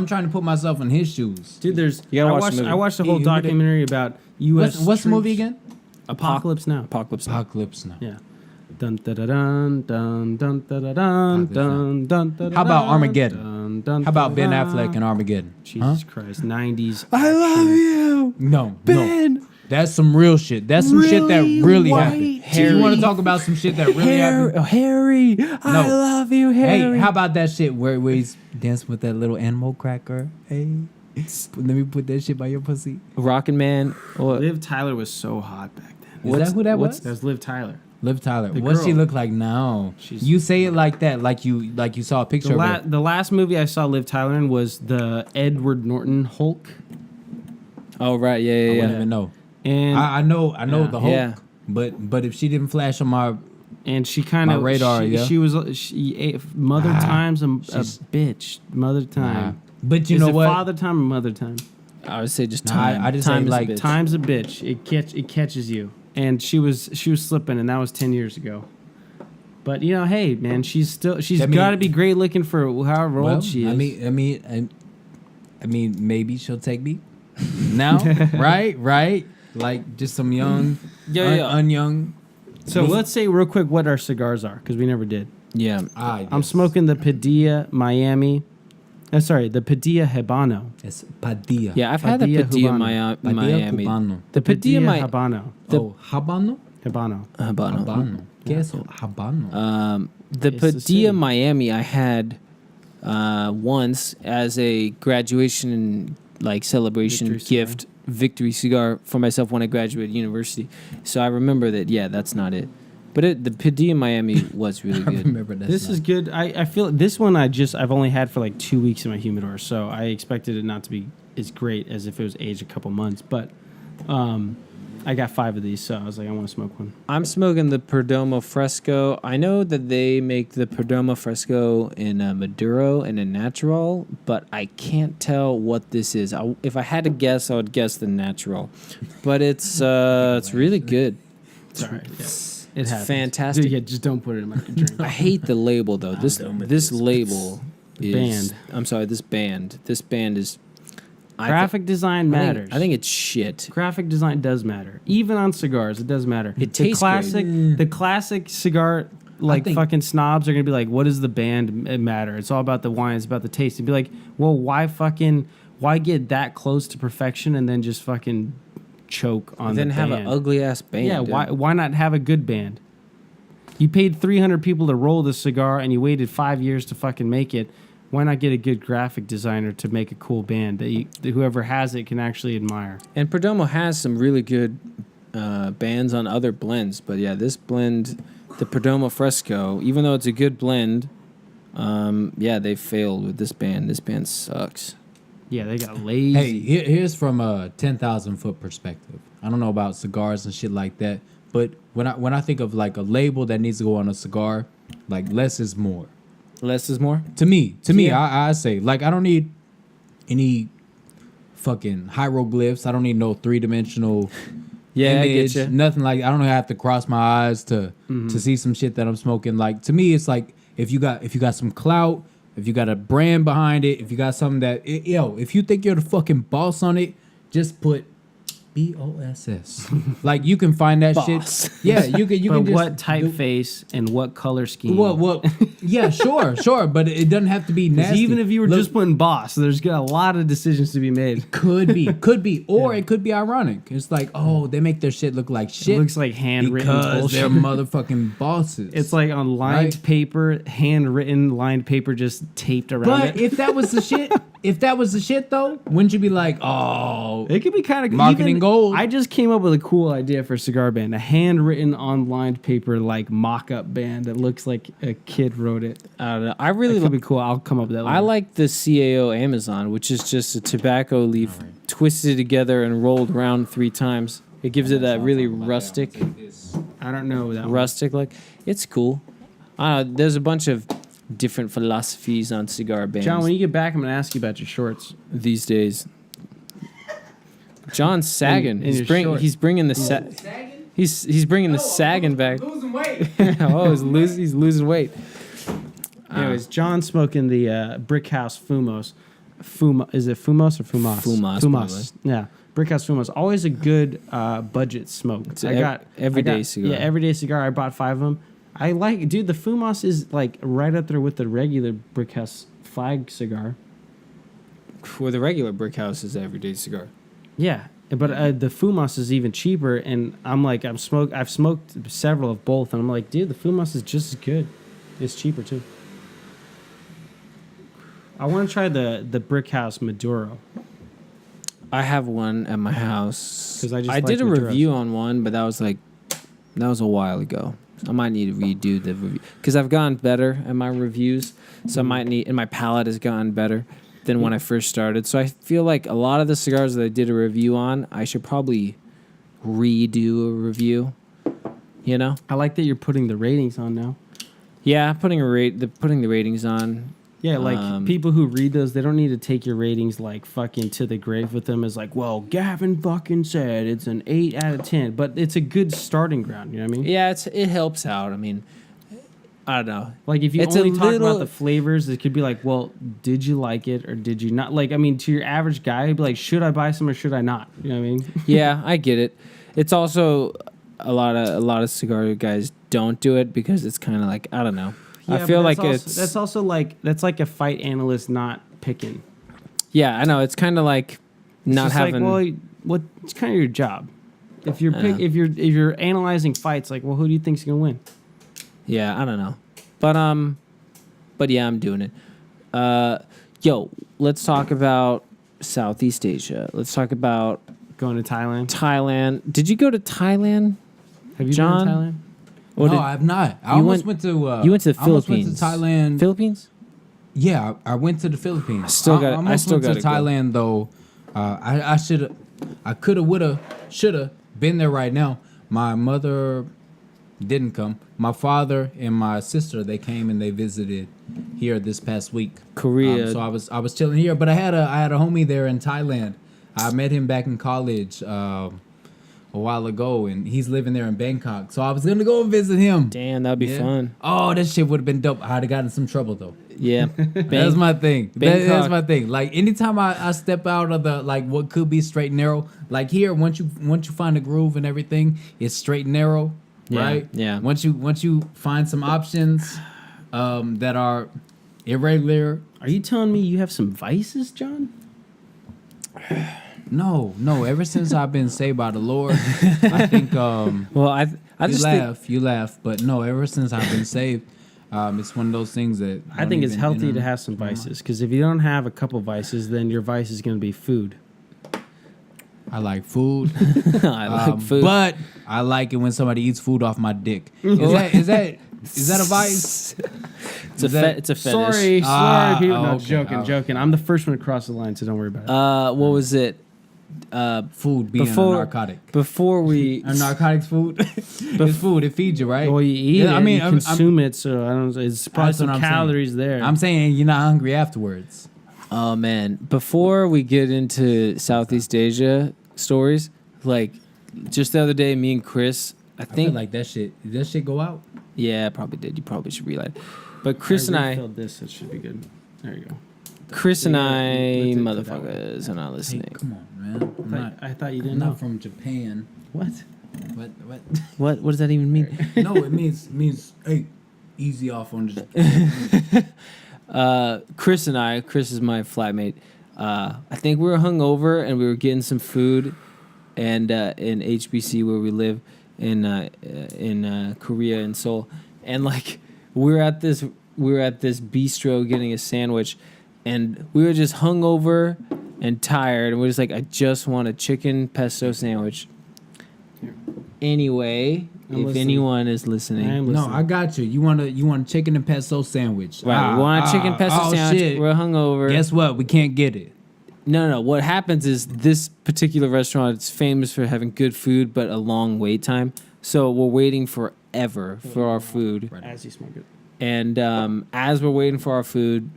trying to put myself in his shoes. Dude, there's. You gotta watch the movie. I watched the whole He would've- documentary about U.S. What's the movie troops. again? Apocalypse Now. Apocalypse. Now. Apocalypse Now. Yeah. Dun da da dun dun dun da da dun dun dun da da. How about Armageddon? Dun, dun, How about Ben da, Affleck and Armageddon? Jesus Christ, 90s. I love you, No, Ben. no. That's some real shit. That's some shit that really white happened. Harry. You want to talk about some shit that really happened? Harry, I No. love you, Harry. Hey, how about that shit where he's dancing with that little animal cracker? Hey, let me put that shit by your pussy. Rockin' Man? What? Liv Tyler was so hot back then. Is that who that was? That was Liv Tyler. Liv Tyler. The What's she girl. look like now? She's- You say it like that, like you saw a picture of her. The last movie I saw Liv Tyler in was the Edward Norton Hulk. Oh right, yeah, I yeah, wouldn't yeah. even know. And I know Yeah. the Hulk. Yeah. But if she didn't flash on my and she kind My of radar, she, yeah. she was Mother Time's a she's- bitch. Mother Time. but you Is know it what? Father Time or Mother Time? I would say just Nah, time. I just time say, is like, a bitch. Time's a bitch. It catches you. And she was slipping, and that was 10 years ago. But you know, hey man, she's I mean- got to be great looking for however Well, old she is. I mean, maybe she'll take me now, right? Like just some young, Yeah. unyoung. so let's say real quick what our cigars are because we never did. Yeah. I'm smoking the Padilla Miami. The Padilla Habano. It's Padilla. Yeah, I've had the Padilla Padilla Habano. Padilla Miami. Cubano. The Padilla Habano. Oh, Habano. Habano. Habano. Habano. ¿Qué es eso? Habano. The It's the Padilla city. Miami I had once as a graduation like celebration Victory cigar. gift, victory cigar for myself when I graduated university. So I remember that. Yeah, that's not it. But the Padilla Miami was really I good. remember that. This is good. I feel this one I've only had for like 2 weeks in my humidor, so I expected it not to be as great as if it was aged a couple months. But I got 5 of these, so I was like, I want to smoke one. I'm smoking the Perdomo Fresco. I know that they make the Perdomo Fresco in Maduro and a Natural, but I can't tell what this is. If I had to guess, I would guess the Natural. But it's really good. Sorry, it It's happens. fantastic. Dude, yeah, just don't put it in my drink. I hate the label though. This label is Band. I'm sorry, this band. This band is Graphic design matters. I think it's shit. Graphic design does matter. Even on cigars, it does matter. It tastes great. The classic cigar think- fucking snobs are gonna be like, what does the band matter? It's all about the wine, it's about the taste. And be like, well, why get that close to perfection and then just fucking choke on Then the have band? an ugly ass band. Yeah, dude. why not have a good band? You paid 300 people to roll this cigar and you waited 5 years to fucking make it. Why not get a good graphic designer to make a cool band that whoever has it can actually admire? And Perdomo has some really good bands on other blends, but yeah, this blend, the Perdomo Fresco, even though it's a good blend, they failed with this band. This band sucks. Yeah, they got lazy. Hey, here's from a 10,000 foot perspective. I don't know about cigars and shit like that, but when I think of like a label that needs to go on a cigar, like less is more. Less is more. To me, Yeah. I say like I don't need any fucking hieroglyphs. I don't need no 3-dimensional Yeah, image, I get you. nothing like. I don't have to cross my eyes to see some shit that I'm smoking. Like to me, it's like if you got some clout, if you got a brand behind it, if you got something that if you think you're the fucking boss on it, just put BOSS. Like you can find that Boss. shit. Yeah, you can. You but can just what typeface and what color scheme? Well, yeah, sure, but it doesn't have to be 'Cause nasty. even if you were Look, just putting boss, there's got a lot of decisions to be made. could be, or it could be ironic. It's like, oh, they make their shit look like shit. It looks like handwritten because they're bullshit. motherfucking bosses. It's like on lined Right. paper, handwritten lined paper just taped around but it. if that was the shit, if that was the shit though, wouldn't you be like, oh, It could be kind of marketing gold? I just came up with a cool idea for a cigar band, a handwritten on lined paper like mock-up band that looks like a kid wrote it. I don't know. I really It could be cool. I'll come up with that. I later. like the CAO Amazon, which is just a tobacco leaf twisted together and rolled around 3 times. It gives it that really rustic, I don't know that one. rustic look. It's cool. There's a bunch of different philosophies on cigar bands John, when you get back, I'm gonna ask you about your shorts. these days. John's sagging. And your shorts. He's bringing the he's bringing the sagging back. Losing weight. Oh, he's losing weight. Anyways, John's smoking the Brick House Fumos. Is it Fumos or Fumos? Fumos. Yeah. Brick House Fumos. Always a good budget smoke. It's everyday cigar. Yeah, everyday cigar. I bought 5 of them. I like, dude, the Fumos is like right up there with the regular Brick House flag cigar. For the regular Brick House is everyday cigar. Yeah, but the Fumos is even cheaper, and I've smoked several of both, and I'm like, dude, the Fumos is just as good. It's cheaper too. I want to try the Brick House Maduro. I have one at my house. 'Cause I just I like did a Maduros. review on one, but that was a while ago. I might need to redo the review because I've gotten better at my reviews. So I might need, and my palate has gotten better than when I first started. So I feel like a lot of the cigars that I did a review on, I should probably redo a review. You know? I like that you're putting the ratings on now. Yeah, putting the ratings on. Yeah, like people who read those, they don't need to take your ratings like fucking to the grave with them as like, well, Gavin fucking said it's an 8 out of 10, but it's a good starting ground. You know what I mean? Yeah, it helps out. I mean, I don't know. Like if you It's only a talk about little- the flavors, it could be like, well, did you like it or did you not? Like, I mean, to your average guy, it'd be like, should I buy some or should I not? You know what I mean? Yeah, I get it. It's also a lot of cigar guys don't do it because it's kind of like, I don't know. I feel like that's also like a fight analyst not picking. Yeah, I know. It's kind of like not It's just having. like, well, it's kind of your job. If you're if you're analyzing fights, like, well, who do you think's gonna win? Yeah, I don't know, but yeah, I'm doing it. Yo, let's talk about Southeast Asia. Let's talk about Going to Thailand. Thailand. Did you go to Thailand? Have you John? been to Thailand? Or No, did- I have not. I You almost went- went to. you went to the I almost Philippines. went to Thailand. Philippines? Yeah, I went to the Philippines. I still I almost went gotta to go. Thailand though. I coulda, woulda, shoulda been there right now. My mother didn't come. My father and my sister, they came and they visited here this past week. Korea. So I was chilling here, but I had a homie there in Thailand. I met him back in college a while ago, and he's living there in Bangkok. So I was gonna go and visit him. Damn, that'd be Yeah. fun. Oh, that shit would have been dope. I'd have gotten in some trouble though. Yeah, That's my thing. That's Bangkok. my thing. Like anytime I step out of the like what could be straight and narrow, like here once you find a groove and everything, it's straight and narrow, Yeah, right? yeah. Once you find some options that are irregular. Are you telling me you have some vices, John? No. Ever since I've been saved by the Lord, I think Well, I you just you laugh, but no. Ever since I've been saved, it's one of those things that I think it's healthy to have some vices because if you don't have a couple vices, then your vice is going to be food. I like food. I like food. But I like it when somebody eats food off my dick. Is that a vice? it's a fetish. Sorry, people. No, okay. joking. I'm the first one to cross the line, so don't worry about it. What was it? Food being a narcotic. Before we A narcotics food? It's food. It feeds you, right? Well, you eat it. I mean, you consume it, so I don't. It's probably That's what some I'm saying. calories there. I'm saying you're not hungry afterwards. Oh man! Before we get into Southeast Asia stories, like just the other day, me and Chris, I I think, feel like that shit. Did that shit go out? yeah, I probably did. You probably should relight. But Chris and I, refilled this. It should be good. There you go. Chris and I, Let's do it that way. motherfuckers, are not Hey, listening. come on, man. I thought you I'm didn't not know. from Japan. What? What? What does that even mean? No, it means hey, easy off on the. Chris is my flatmate. I think we were hungover and we were getting some food, and in HBC where we live in Korea in Seoul, and like we were at this bistro getting a sandwich, and we were just hungover and tired, and we're just like, I just want a chicken pesto sandwich. Anyway, if anyone is listening, no, I got you. You want a chicken and pesto sandwich? Right, we want a chicken pesto sandwich. Shit. We're hungover. Guess what? We can't get it. No. What happens is this particular restaurant is famous for having good food, but a long wait time. So we're waiting forever for our food. As you smoke it. And as we're waiting for our food,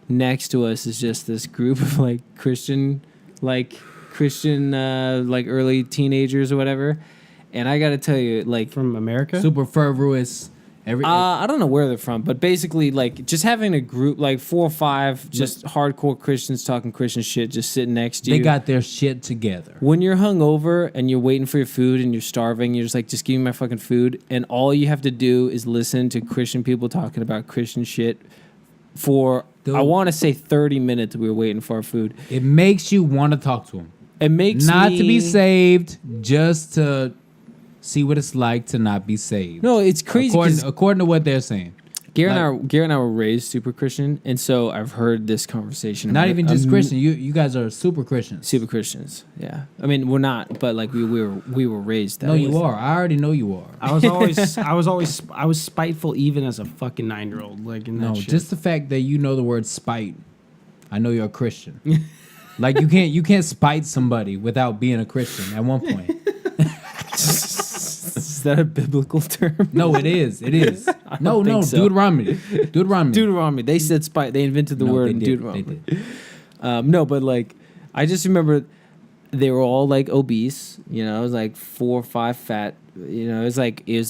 next to us is just this group of like Christian early teenagers or whatever. And I got to tell you, like, From America? Super fervorous. I don't know where they're from, but basically, like, just having a group, like 4 or 5, just hardcore Christians talking Christian shit, just sitting next to you. They got their shit together. When you're hungover and you're waiting for your food and you're starving, you're just like, just give me my fucking food. And all you have to do is listen to Christian people talking about Christian shit for, I want to say 30 minutes we were waiting for our food. It makes you want to talk to them. It makes Not me, to be saved, just to see what it's like to not be saved. No, it's crazy. According to what they're saying. Garrett and I were raised super Christian, and so I've heard this conversation. Not even just Christian. You guys are super Christians. Super Christians, yeah. I mean, we're not, but like we were raised that No, way. you are. I already know you are. I was spiteful even as a fucking 9-year-old. Like in that No, shit. just the fact that you know the word spite. I know you're a Christian. Like you can't spite somebody without being a Christian at one point. Is that a biblical term? No, it is. It is. No, think so. Deuteronomy. They said spite. They invented the word in Deuteronomy. They did. No, but like, I just remember they were all like obese. You know, it was like 4 or 5 fat. You know, it was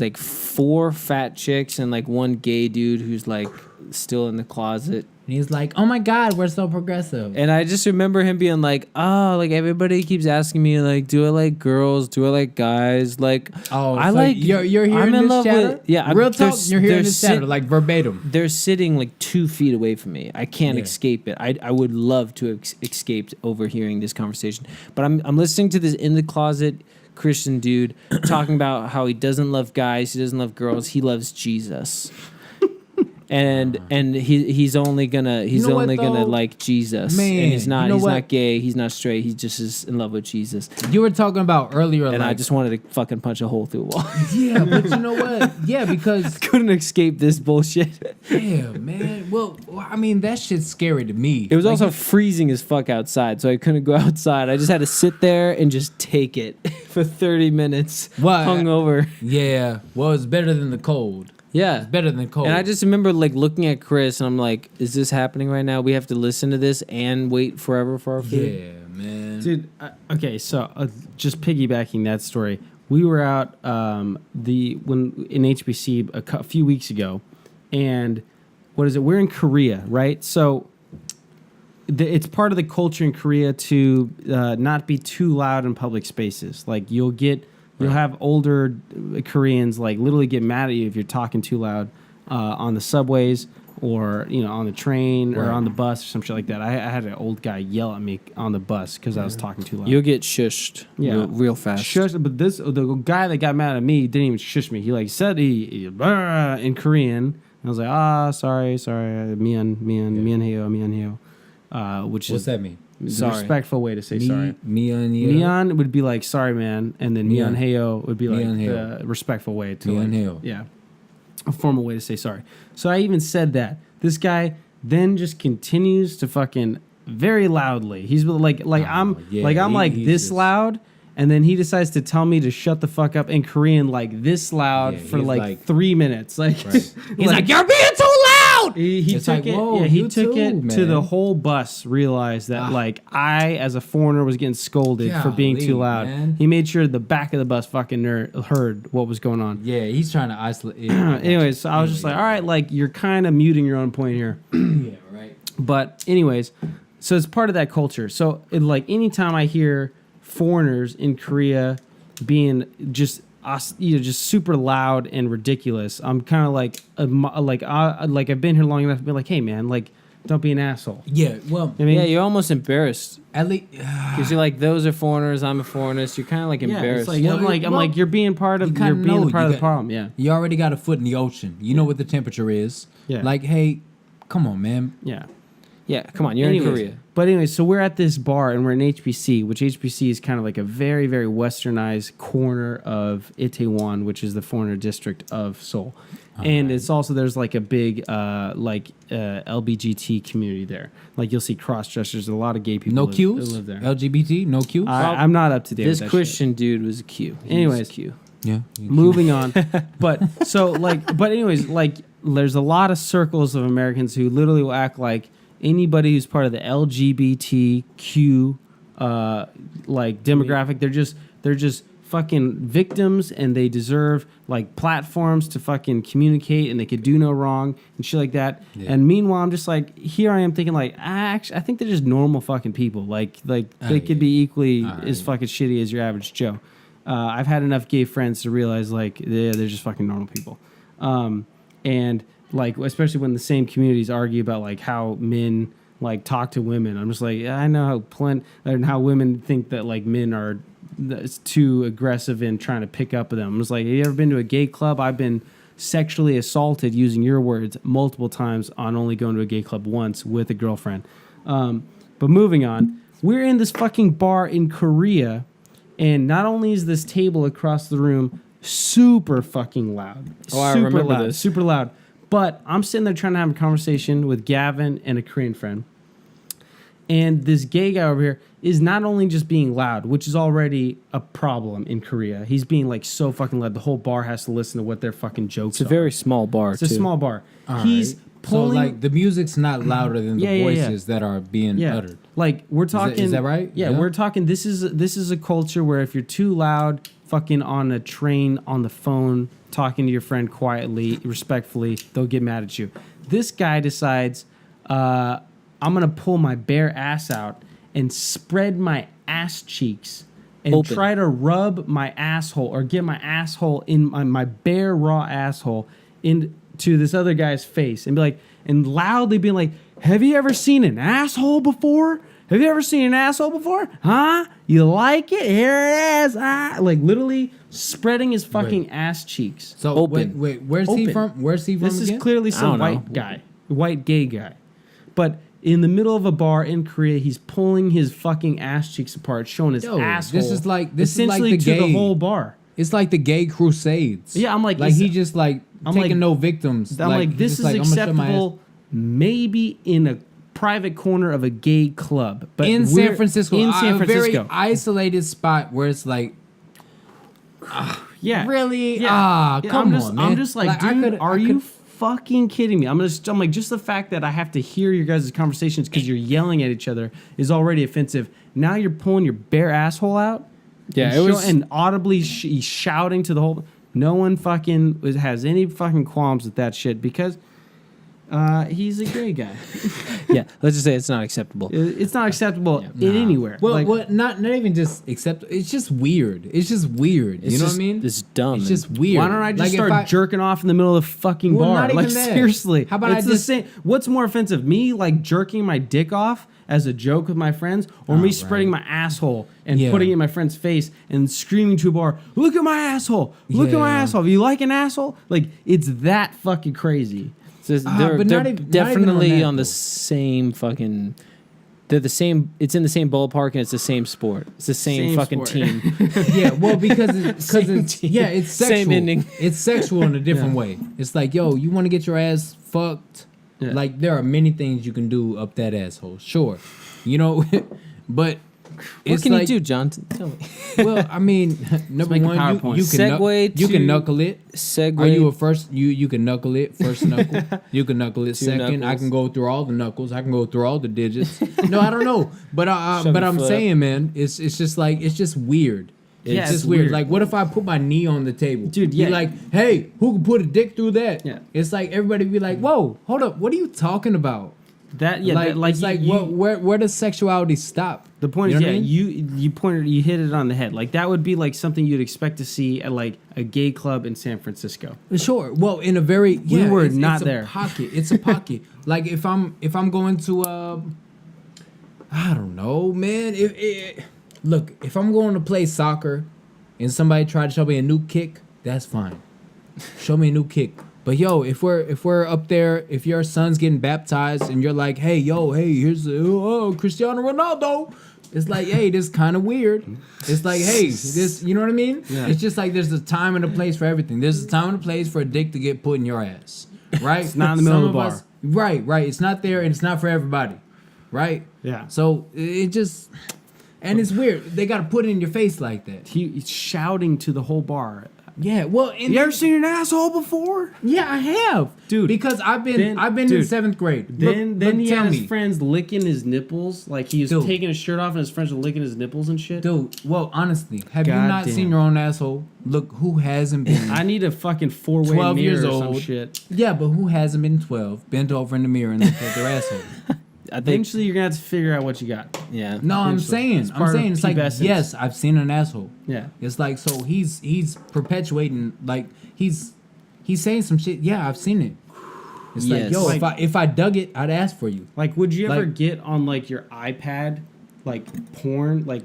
like 4 fat chicks and like one gay dude who's like still in the closet. And he's like, "Oh my God, we're so progressive." And I just remember him being like, "Oh, like everybody keeps asking me, like, do I like girls? Do I like guys? Like, I so like you're hearing this chatter. Real talk. You're hearing this chatter like verbatim. They're sitting like 2 feet away from me. I can't escape it. I would love to have escaped overhearing this conversation, but I'm listening to this in the closet Christian dude talking about how he doesn't love guys, he doesn't love girls, he loves Jesus. And he's only gonna like Jesus. Man, and he's not what? gay, he's not straight, he just is in love with Jesus. You were talking about earlier, And like, I just wanted to fucking punch a hole through a wall. yeah, but you know what? Yeah, because Couldn't escape this bullshit. yeah, man. Well, I mean that shit's scary to me. It was Like, also freezing as fuck outside, so I couldn't go outside. I just had to sit there and just take it for 30 minutes, hungover. Yeah, well, it's better than the cold. Yeah. It's better than cold. And I just remember like looking at Chris and I'm like, is this happening right now? We have to listen to this and wait forever for our food? yeah, man. Dude, okay, so just piggybacking that story, we were out in HBC a few weeks ago, and we're in Korea, right? So it's part of the culture in Korea to not be too loud in public spaces. Like you'll have older Koreans like literally get mad at you if you're talking too loud on the subways or on the train or on the bus or some shit like that. I had an old guy yell at me on the bus because I was talking too loud. You'll get shushed real fast. Shushed, but the guy that got mad at me didn't even shush me. He like said he in Korean. I was like, sorry, mian heo, which What's is that mean? the respectful way to say sorry. Mian would be like sorry, man, and then mian heo would be like Mian the respectful way to Mian like, heo. yeah, a formal way to say sorry. So I even said that. This guy then just continues to fucking very loudly. He's like I'm this just loud. And then he decides to tell me to shut the fuck up in Korean like this loud for like 3 minutes. Like He's like, you're being too loud. He took it to the whole bus. Realized that like I, as a foreigner, was getting scolded for being too loud. Man. He made sure the back of the bus fucking heard what was going on. Yeah, he's trying to isolate. Anyways, so I was just like, all right, like you're kind of muting your own point here. Yeah, right. But anyways, so it's part of that culture. So like anytime I hear foreigners in Korea being just super loud and ridiculous, I'm kind of like I've been here long enough to be like, hey man, like don't be an asshole. Yeah, well, I mean, you're almost embarrassed at least because you're like, those are foreigners, I'm a foreigner, so you're kind of like embarrassed. It's like, I'm like you're being part of the problem. Yeah, you already got a foot in the ocean. You know what the temperature is. Yeah, like, hey, come on, man. Yeah. Yeah, come on, you're in Korea. But anyways, so we're at this bar and we're in HBC, which HBC is kind of like a very, very westernized corner of Itaewon, which is the foreigner district of Seoul. And it's also, there's like a big LBGT community there. Like you'll see cross-dressers, a lot of gay people No that Qs? live there. LGBT? No Qs? I'm not up to date This with that Christian dude was a Q. He Anyways. was a Q. Yeah. Moving on. But anyways, like there's a lot of circles of Americans who literally will act like anybody who's part of the LGBTQ like demographic, they're just fucking victims and they deserve like platforms to fucking communicate and they could do no wrong and shit like that. Yeah. And meanwhile, I'm just like, here I am thinking like, I think they're just normal fucking people. Like they could be equally as fucking shitty as your average Joe. I've had enough gay friends to realize like they're just fucking normal people. And like, especially when the same communities argue about like how men like talk to women. I'm just like, yeah, I know how women think that like men are it's too aggressive in trying to pick up with them. I'm just like, have you ever been to a gay club? I've been sexually assaulted, using your words, multiple times on only going to a gay club once with a girlfriend. But moving on, we're in this fucking bar in Korea, and not only is this table across the room super fucking loud. Oh, I remember this. Super loud. But I'm sitting there trying to have a conversation with Gavin and a Korean friend. And this gay guy over here is not only just being loud, which is already a problem in Korea. He's being like so fucking loud. The whole bar has to listen to what their fucking jokes are. It's a very small bar, It's a small bar. He's pulling... So, like, the music's not louder than the voices that are being uttered. Like, we're talking... Is that right? Yeah, we're talking... This is a culture where if you're too loud, fucking on a train, on the phone, talking to your friend quietly, respectfully, they'll get mad at you. This guy decides, I'm going to pull my bare ass out and spread my ass cheeks and try to rub my asshole or get my asshole in my bare raw asshole into this other guy's face and be like, and loudly being like, have you ever seen an asshole before? Have you ever seen an asshole before? Huh? You like it? Here it is. Ah. Like literally spreading his fucking ass cheeks. So wait, where's he from? Where's he from? This is clearly some white gay guy. But in the middle of a bar in Korea, he's pulling his fucking ass cheeks apart, showing his asshole. This is like the whole bar. It's like the gay crusades. Yeah, I'm like, he just like taking no victims. I'm like, this is acceptable maybe in a private corner of a gay club, but in San Francisco, a very isolated spot where it's like, really, come on, man. I'm just like, dude, are you fucking kidding me? I'm like, just the fact that I have to hear your guys' conversations because you're yelling at each other is already offensive. Now you're pulling your bare asshole out, and audibly shouting to the whole. No one fucking has any fucking qualms with that shit because. He's a gay guy. Yeah, let's just say it's not acceptable. It's not acceptable in anywhere. Well, not even just acceptable. It's just weird. You know what I mean? It's dumb. It's just weird. Why don't I just start jerking off in the middle of the fucking bar? Not like even that. Seriously, how about it's the same? What's more offensive, me like jerking my dick off as a joke with my friends, or me spreading my asshole and putting it in my friend's face and screaming to a bar, "Look at my asshole! Look at my asshole! If you like an asshole, like it's that fucking crazy." They're definitely on the same fucking. They're the same. It's in the same ballpark and it's the same sport. It's the same fucking team. Yeah, well, because it's sexual. Same ending. It's sexual in a different way. It's like, yo, you want to get your ass fucked? Yeah. Like there are many things you can do up that asshole. Sure, you know, but. What can you do, John? Tell me. Well, I mean, number one, you can knuckle it. Segue. Are you a first? You can knuckle it. First knuckle. You can knuckle it. Second, I can go through all the knuckles. I can go through all the digits. No, I don't know. But I'm saying, man, it's just like it's just weird. It's just weird. Like, what if I put my knee on the table? Dude, be like, hey, who can put a dick through that? Yeah. It's like everybody be like, whoa, hold up, what are you talking about? Where does sexuality stop? The point is, you hit it on the head. Like that would be like something you'd expect to see at like a gay club in San Francisco. Sure. Well, in a very there. Pocket. It's a pocket. Like if I'm going to I don't know, man. Look, if I'm going to play soccer and somebody tried to show me a new kick, that's fine. Show me a new kick. But yo, if we're up there, if your son's getting baptized and you're like, hey, here's Cristiano Ronaldo. It's like, hey, this is kind of weird. It's like, hey, this, you know what I mean? Yeah. It's just like there's a time and a place for everything. There's a time and a place for a dick to get put in your ass, right? It's not in the middle of the bar. Right. It's not there, and it's not for everybody, right? Yeah. So it just, and it's weird. They got to put it in your face like that. He's shouting to the whole bar. Yeah, well, you ever seen an asshole before? Yeah, I have, dude. Because I've been in 7th grade. Then he had his friends licking his nipples, like he was taking his shirt off, and his friends were licking his nipples and shit. Dude, well, honestly, have you not seen your own asshole? Look, who hasn't been? I need a fucking 4-way 12 mirror years or old. some shit. Yeah, but who hasn't been 12, bent over in the mirror and looked at their asshole? Eventually, you're gonna have to figure out what you got. Yeah. No, I'm saying it's like, yes, I've seen an asshole. Yeah. It's like, so he's perpetuating, like he's saying some shit. Yeah, I've seen it. It's like, yo, if I dug it, I'd ask for you. Like, would you ever get on like your iPad, like porn, like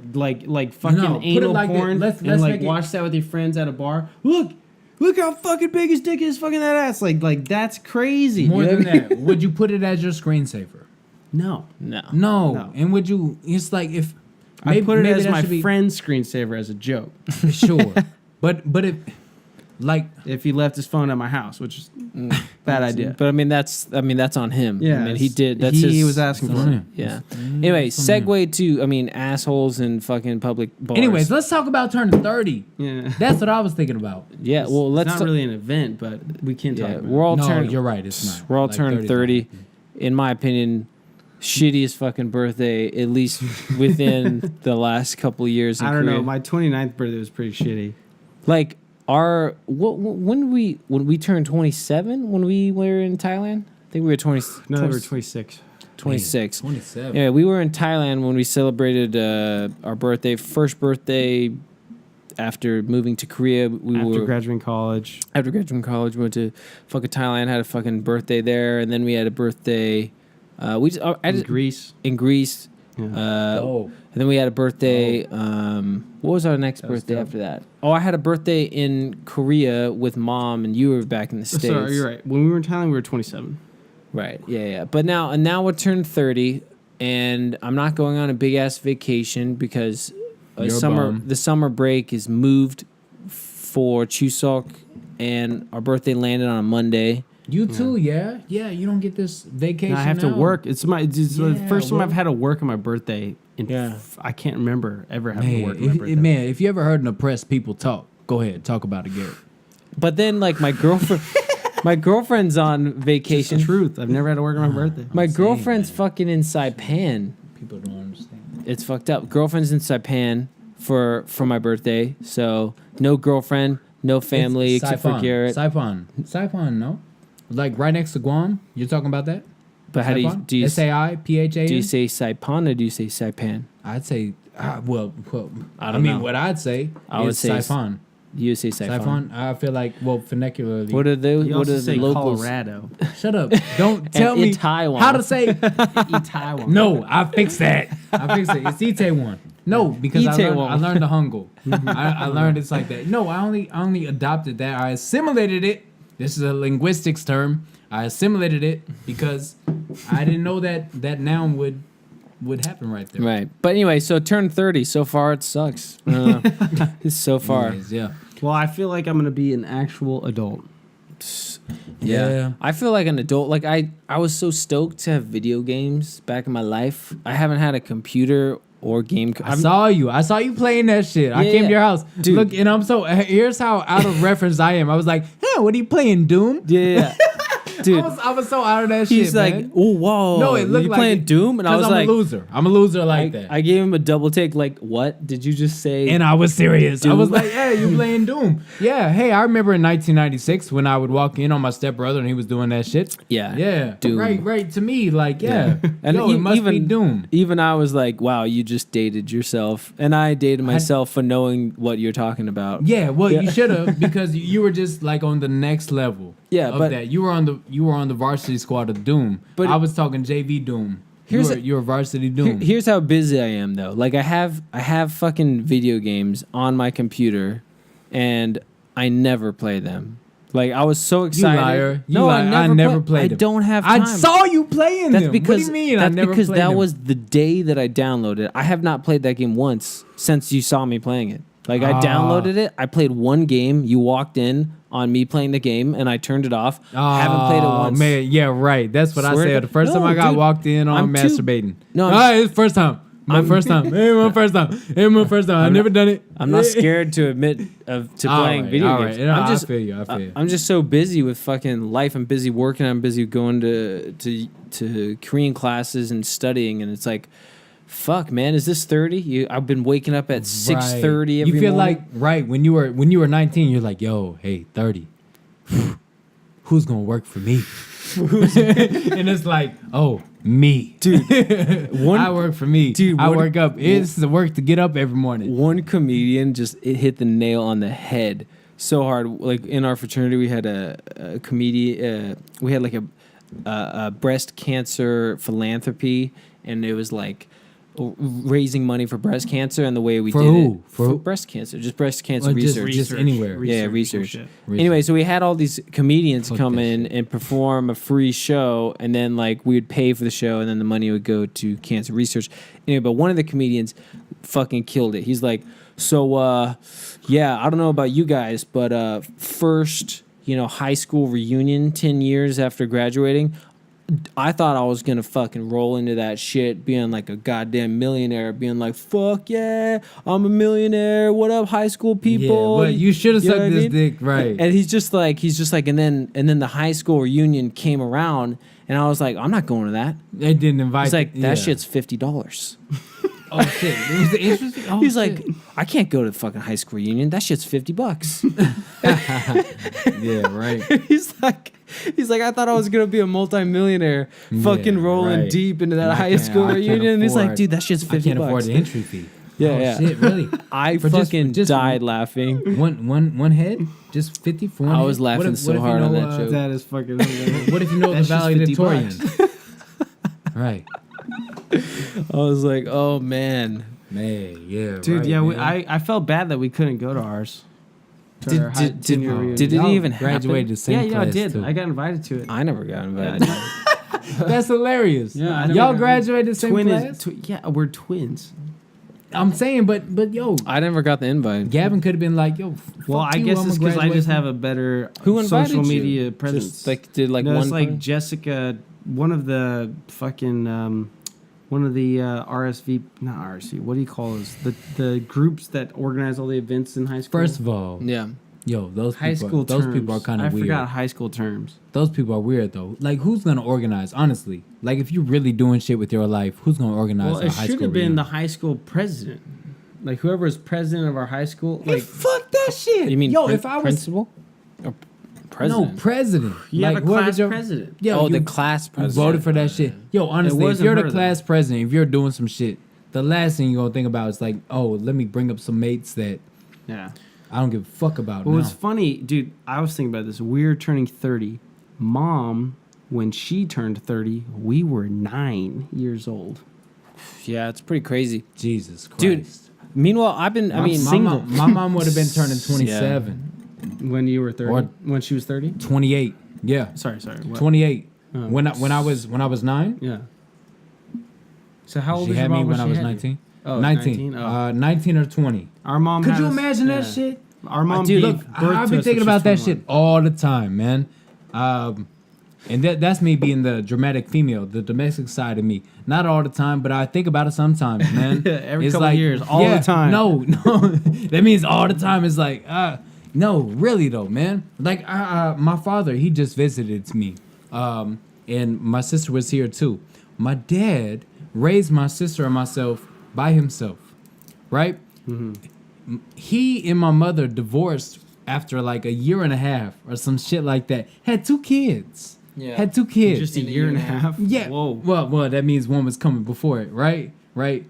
fucking anal porn, and like watch that with your friends at a bar? Look how fucking big his dick is, fucking that ass. Like that's crazy. More than that, would you put it as your screensaver? No. And would you? It's like if I put it as my friend's screensaver as a joke. Sure, but if he left his phone at my house, which is bad idea. But I mean that's on him. Yeah, I mean he did. He was asking for it. Yeah. Anyway, segue to assholes and fucking public bars. Anyways, let's talk about turning 30. Yeah, that's what I was thinking about. Yeah, well, it's not really an event, but we can talk about it. We're all turning. You're right. It's not. We're all turning 30. In my opinion, shittiest fucking birthday, at least within the last couple of years. I don't know. My 29th birthday was pretty shitty. Like when we turned 27 when we were in Thailand. I think we were 20. No, we were 26. 26. 27. Yeah, we were in Thailand when we celebrated our first birthday after moving to Korea. After graduating college, we went to fucking Thailand, had a fucking birthday there, and then we had a birthday. In Greece. Yeah. And then we had a birthday. What was our next birthday after that? Oh, I had a birthday in Korea with Mom, and you were back in the States. Sorry, you're right. When we were in Thailand, we were 27. Right. Yeah. But now we're turned 30, and I'm not going on a big ass vacation because the summer break is moved for Chuseok, and our birthday landed on a Monday. You too, yeah. You don't get this vacation. I have to work. It's the first time I've had to work on my birthday. I can't remember ever having to work on my birthday. Man, if you ever heard an oppressed people talk, go ahead, talk about it, Garrett. But then, like my girlfriend, my girlfriend's on vacation. It's the truth. I've never had to work on my birthday. My girlfriend's fucking in Saipan. People don't understand. It's fucked up. Girlfriend's in Saipan for my birthday, so no girlfriend, no family except for Garrett. Saipan, no. Like right next to Guam? You're talking about that? But how do you Saipan? Do you say Saipan or do you say Saipan? I'd say I don't know. What I'd say would say Saipan. You say Saipan. I feel like Vernacularly. vernacularly. What are the locals? Colorado. Shut up! Don't tell me Taiwan. how to say Taiwan. No, I fixed that. It's Itaewon. No, because I learned the Hangul. I learned it's like that. No, I only adopted that. I assimilated it. This is a linguistics term. I assimilated it because I didn't know that noun would happen right there. Right. But anyway, so turn 30. So far, it sucks. It's so far. Anyways, yeah. Well, I feel like I'm going to be an actual adult. Yeah. I feel like an adult. Like, I was so stoked to have video games back in my life. I haven't had a computer or game. I saw you playing that shit. I came to your house. Dude. Look, and here's how out of reference I am. I was like, hey, what are you playing, Doom? Yeah. Dude, I was so out of that shit. He's like, oh, whoa. No, it looked you like playing Doom? And I was I'm like, a loser. I'm a loser like that. I gave him a double take. Like, what did you just say? And I was serious. Doom? I was like, yeah, you playing Doom? Yeah. Hey, I remember in 1996 when I would walk in on my stepbrother and he was doing that shit. Yeah. Doom. Right. To me, like, yeah. And it must be Doom. Even I was like, wow, you just dated yourself, and I dated myself for knowing what you're talking about. Yeah. Well, you should have because you were just like on the next level. Yeah, but that you were on the varsity squad of Doom. But I was talking JV Doom. You're varsity Doom. Here's how busy I am though. Like I have fucking video games on my computer, and I never play them. Like I was so excited. You liar. No, I never played I them. don't have time. I saw you playing That's them. because What do you mean? that's I never because played that them? was the day that I downloaded it. I have not played that game once since you saw me playing it. Like I downloaded it, I played one game. You walked in on me playing the game, and I turned it off. Haven't played it once. Man, yeah, right. That's what I Swear said. to- The first time No, I got dude, walked in on I'm too- masturbating. No, It's first time. My first time. Hey, my first time. Hey, my first time. I've never done it. I'm not scared to admit to playing video games. No, I'm just I feel you. I'm just so busy with fucking life. I'm busy working. I'm busy going to Korean classes and studying. And it's like, fuck, man, is this 30? I've been waking up at 6:30 every You feel morning. like when you were 19, you're like, yo, hey, 30. Who's gonna work for me? And it's like, oh, me, dude. I work for me, dude. I work up. It's the work to get up every morning. One comedian it hit the nail on the head so hard. Like in our fraternity, we had a comedian. We had like a breast cancer philanthropy, and it was like raising money for breast cancer. And the way we For did who? it For breast cancer, just breast cancer Or just research. anywhere. Yeah, research. Bullshit. Anyway, so we had all these comedians Fuck come that in shit. and perform a free show, and then like we would pay for the show, and then the money would go to cancer research. Anyway, but one of the comedians fucking killed it. He's like, so yeah, I don't know about you guys, but first, high school reunion 10 years after graduating, I thought I was gonna fucking roll into that shit, being like a goddamn millionaire, being like, "Fuck yeah, I'm a millionaire. What up, high school people?" Yeah, but you should have You know sucked what I this mean? dick, right? And he's just like, and then the high school reunion came around, and I was like, I'm not going to that. They didn't invite. He's like, that yeah. shit's $50. Oh shit! It was the interesting. Oh, He's shit. like, I can't go to the fucking high school reunion. That shit's $50. yeah, right. He's like, I thought I was gonna be a multimillionaire, fucking Yeah, rolling right. deep into that And I high can't- school I can't reunion. And he's like, afford- dude, that shit's $50. I can't afford the entry fee. Yeah, oh, yeah. Shit, really? I For just- fucking just- died laughing. One head, just 50 for one I head? was laughing What if so you hard on know, that joke. That is fucking. What if you know the That's just valedictorian? $50. Right. I was like, oh man. Man, yeah. Dude, right, yeah, man. I felt bad that we couldn't go to ours. To our senior reunion. did it Y'all even graduated the happen? same Yeah, I class, did. too. I got invited to it. I never got Yeah, invited. That's hilarious. Yeah, I never Y'all got- graduated the same Twin class? is, yeah, we're twins. I'm saying, but yo, I never got the invite. Gavin could have been like, yo, Well, I guess it's because I just have a better Who invited social you? media presence. Just like did like no, one it's like person? Jessica, one of the fucking one of the RSV, not RSV. What do you call those? The groups that organize all the events in high school. First of all, Yeah. yo, those high people, school those terms. people are kind I of weird. forgot high school terms. Those people are weird though. Like, who's gonna organize? Honestly, like if you're really doing shit with your life, who's gonna organize Well, a it high should school have been reunion? the high school president, like whoever is president of our high school. Hey, Like, fuck that shit. You mean yo, if I was principal? Or president? no president, you like have a whoever class your- president. Yo, Oh, the you class president. voted for that shit. Yo, honestly, if wasn't you're the her, though. class president, if you're doing some shit, the last thing you're gonna think about is like, oh, let me bring up some mates that Yeah. I don't give a fuck about. Well, now. it's funny, dude. I was thinking about this. We're turning 30. Mom, when she turned 30, we were 9 years old. Yeah, it's pretty crazy. Jesus Christ. Dude, Meanwhile, I mean, my mom would have been turning 27, When you were 30? Or- when she was 30? 28. Yeah, Sorry. What? 28. Oh. When I was 9, Yeah. So how old she was your had me mom when she I was had you? 19. Oh, 19. 19? Oh. 19 or 20. Our mom Could had you us- imagine that yeah. shit? Our mom Dude, gave Look, birth I've to been us thinking when about she that was shit 21. all the time, man. And that's me being the dramatic female, the domestic side of me. Not all the time, but I think about it sometimes, man. Every It's couple like, years, all the time. No, that means all the time. It's like, no, really though, man. Like, my father, he just visited me, and my sister was here too. My dad raised my sister and myself by himself, right? Mm-hmm. He and my mother divorced after like a year and a half or some shit like that. Had 2 kids. Yeah. Had 2 kids. Just a year and a half? Yeah. Whoa. Well, that means one was coming before it, right? Right.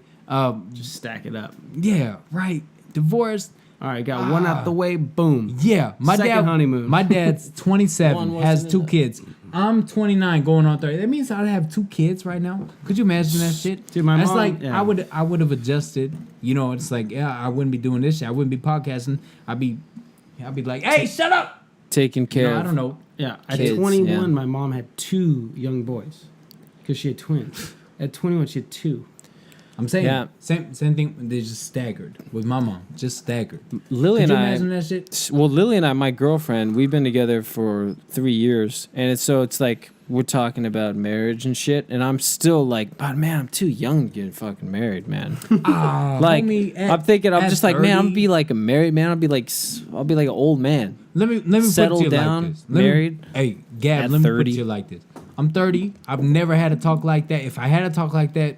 Just stack it up. Yeah. Right. Divorced. All right, got one out the way. Boom. Yeah. My Second dad. honeymoon. My dad's 27. One wasn't has 2 enough. kids. I'm 29, going on 30. That means I'd have 2 kids right now. Could you imagine that shit? Dude, my That's mom- like yeah. I would have adjusted. You know, it's like I wouldn't be doing this shit. I wouldn't be podcasting. I'd be like, hey, shut up. taking care I don't know. Yeah, at Kids, 21, yeah. my mom had 2 young boys because she had twins. At 21, she had 2. I'm saying Yeah. same thing. They just staggered with my mom. Just staggered. Lily Could and you I. imagine that shit? Well, Lily and I, my girlfriend, we've been together for 3 years, and it's like we're talking about marriage and shit, and I'm still like, but man, I'm too young to get fucking married, man. Like, homie, I'm thinking, I'm at just like, man, I'm 30 gonna be like a married man. I'll be like an old man. Let me settle put it to you down, like this. married, Hey, Gab, at let me 30. put it to you like this. I'm 30. I've never had a talk like that. If I had a talk like that,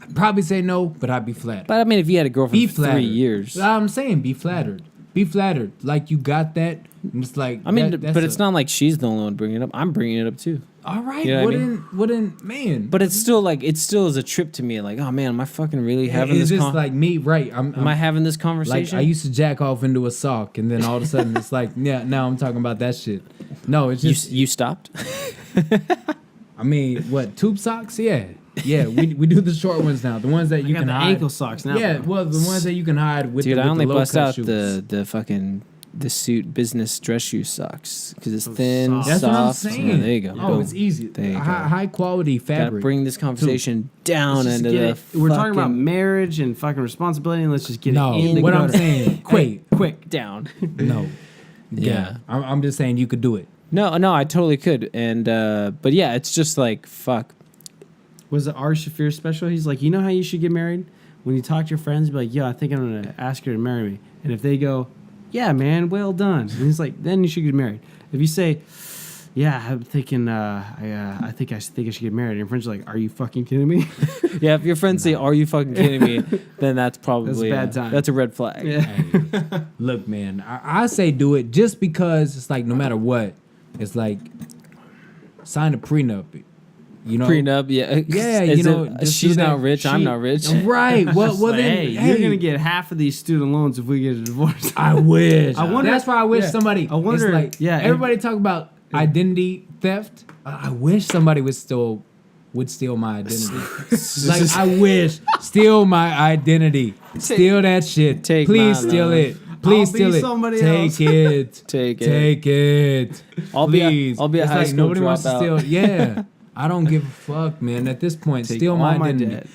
I'd probably say no, but I'd be flattered. But I mean, if you had a girlfriend Be for 3 flattered. years, I'm saying be flattered. Be flattered. Like you got that. And it's like I mean, that's but it's not like she's the only one bringing it up. I'm bringing it up too. all right. You know what I mean? Wouldn't man? But it's still is a trip to me. Like, oh man, am I fucking really having it's this? just like me, right? Am I having this like conversation? I used to jack off into a sock, and then all of a sudden it's like, yeah, now I'm talking about that shit. No, it's just you stopped. I mean, what tube socks? Yeah, we do the short ones now, the ones that you got can the hide. ankle socks now. Yeah, well, the ones that you can hide with. Dude, the, I with only the bust low-cut out shoes. the fucking the suit business dress shoe socks because it's thin, soft. That's soft. what I'm saying. Yeah, there you go. Oh, Boom. it's easy. There you go. High quality Gotta fabric. bring this conversation down Let's just into get the. it. We're talking about fucking marriage and fucking responsibility, and let's just get no, it in the what I'm gutter. saying, quick, quick down. no, Yeah. I'm just saying you could do it. No, I totally could, and but yeah, it's just like fuck. Was it Ari Shafir special? He's like, you know how you should get married? When you talk to your friends, be like, yo, I think I'm going to ask her to marry me. And if they go, yeah, man, well done. And he's like, then you should get married. If you say, yeah, I'm thinking, I think I should get married. And your friends are like, are you fucking kidding me? Yeah, if your friends say, "Are you fucking kidding me?" then that's probably That's a bad time. That's a red flag. Yeah. Hey, look, man, I say do it just because it's like no matter what, it's like sign a prenup. You know, Prenup, yeah. Yeah, As you know, if just she's do that. not rich. I'm not rich. Right. Well, Just well like, then, hey, you're gonna get half of these student loans if we get a divorce. I wish. I wonder- That's why I wish yeah. somebody. I wonder- It's like, yeah, Everybody talk about identity theft. I wish somebody would steal my identity. Like I wish steal my identity. Steal that shit. Take Please my steal love. it. Please I'll be steal it. somebody Take else. it. Take it. Take it. I'll be Please. a It's high like school nobody wants to dropout. steal. Yeah. I don't give a fuck, man. At this point, Take steal my all my identity. debt.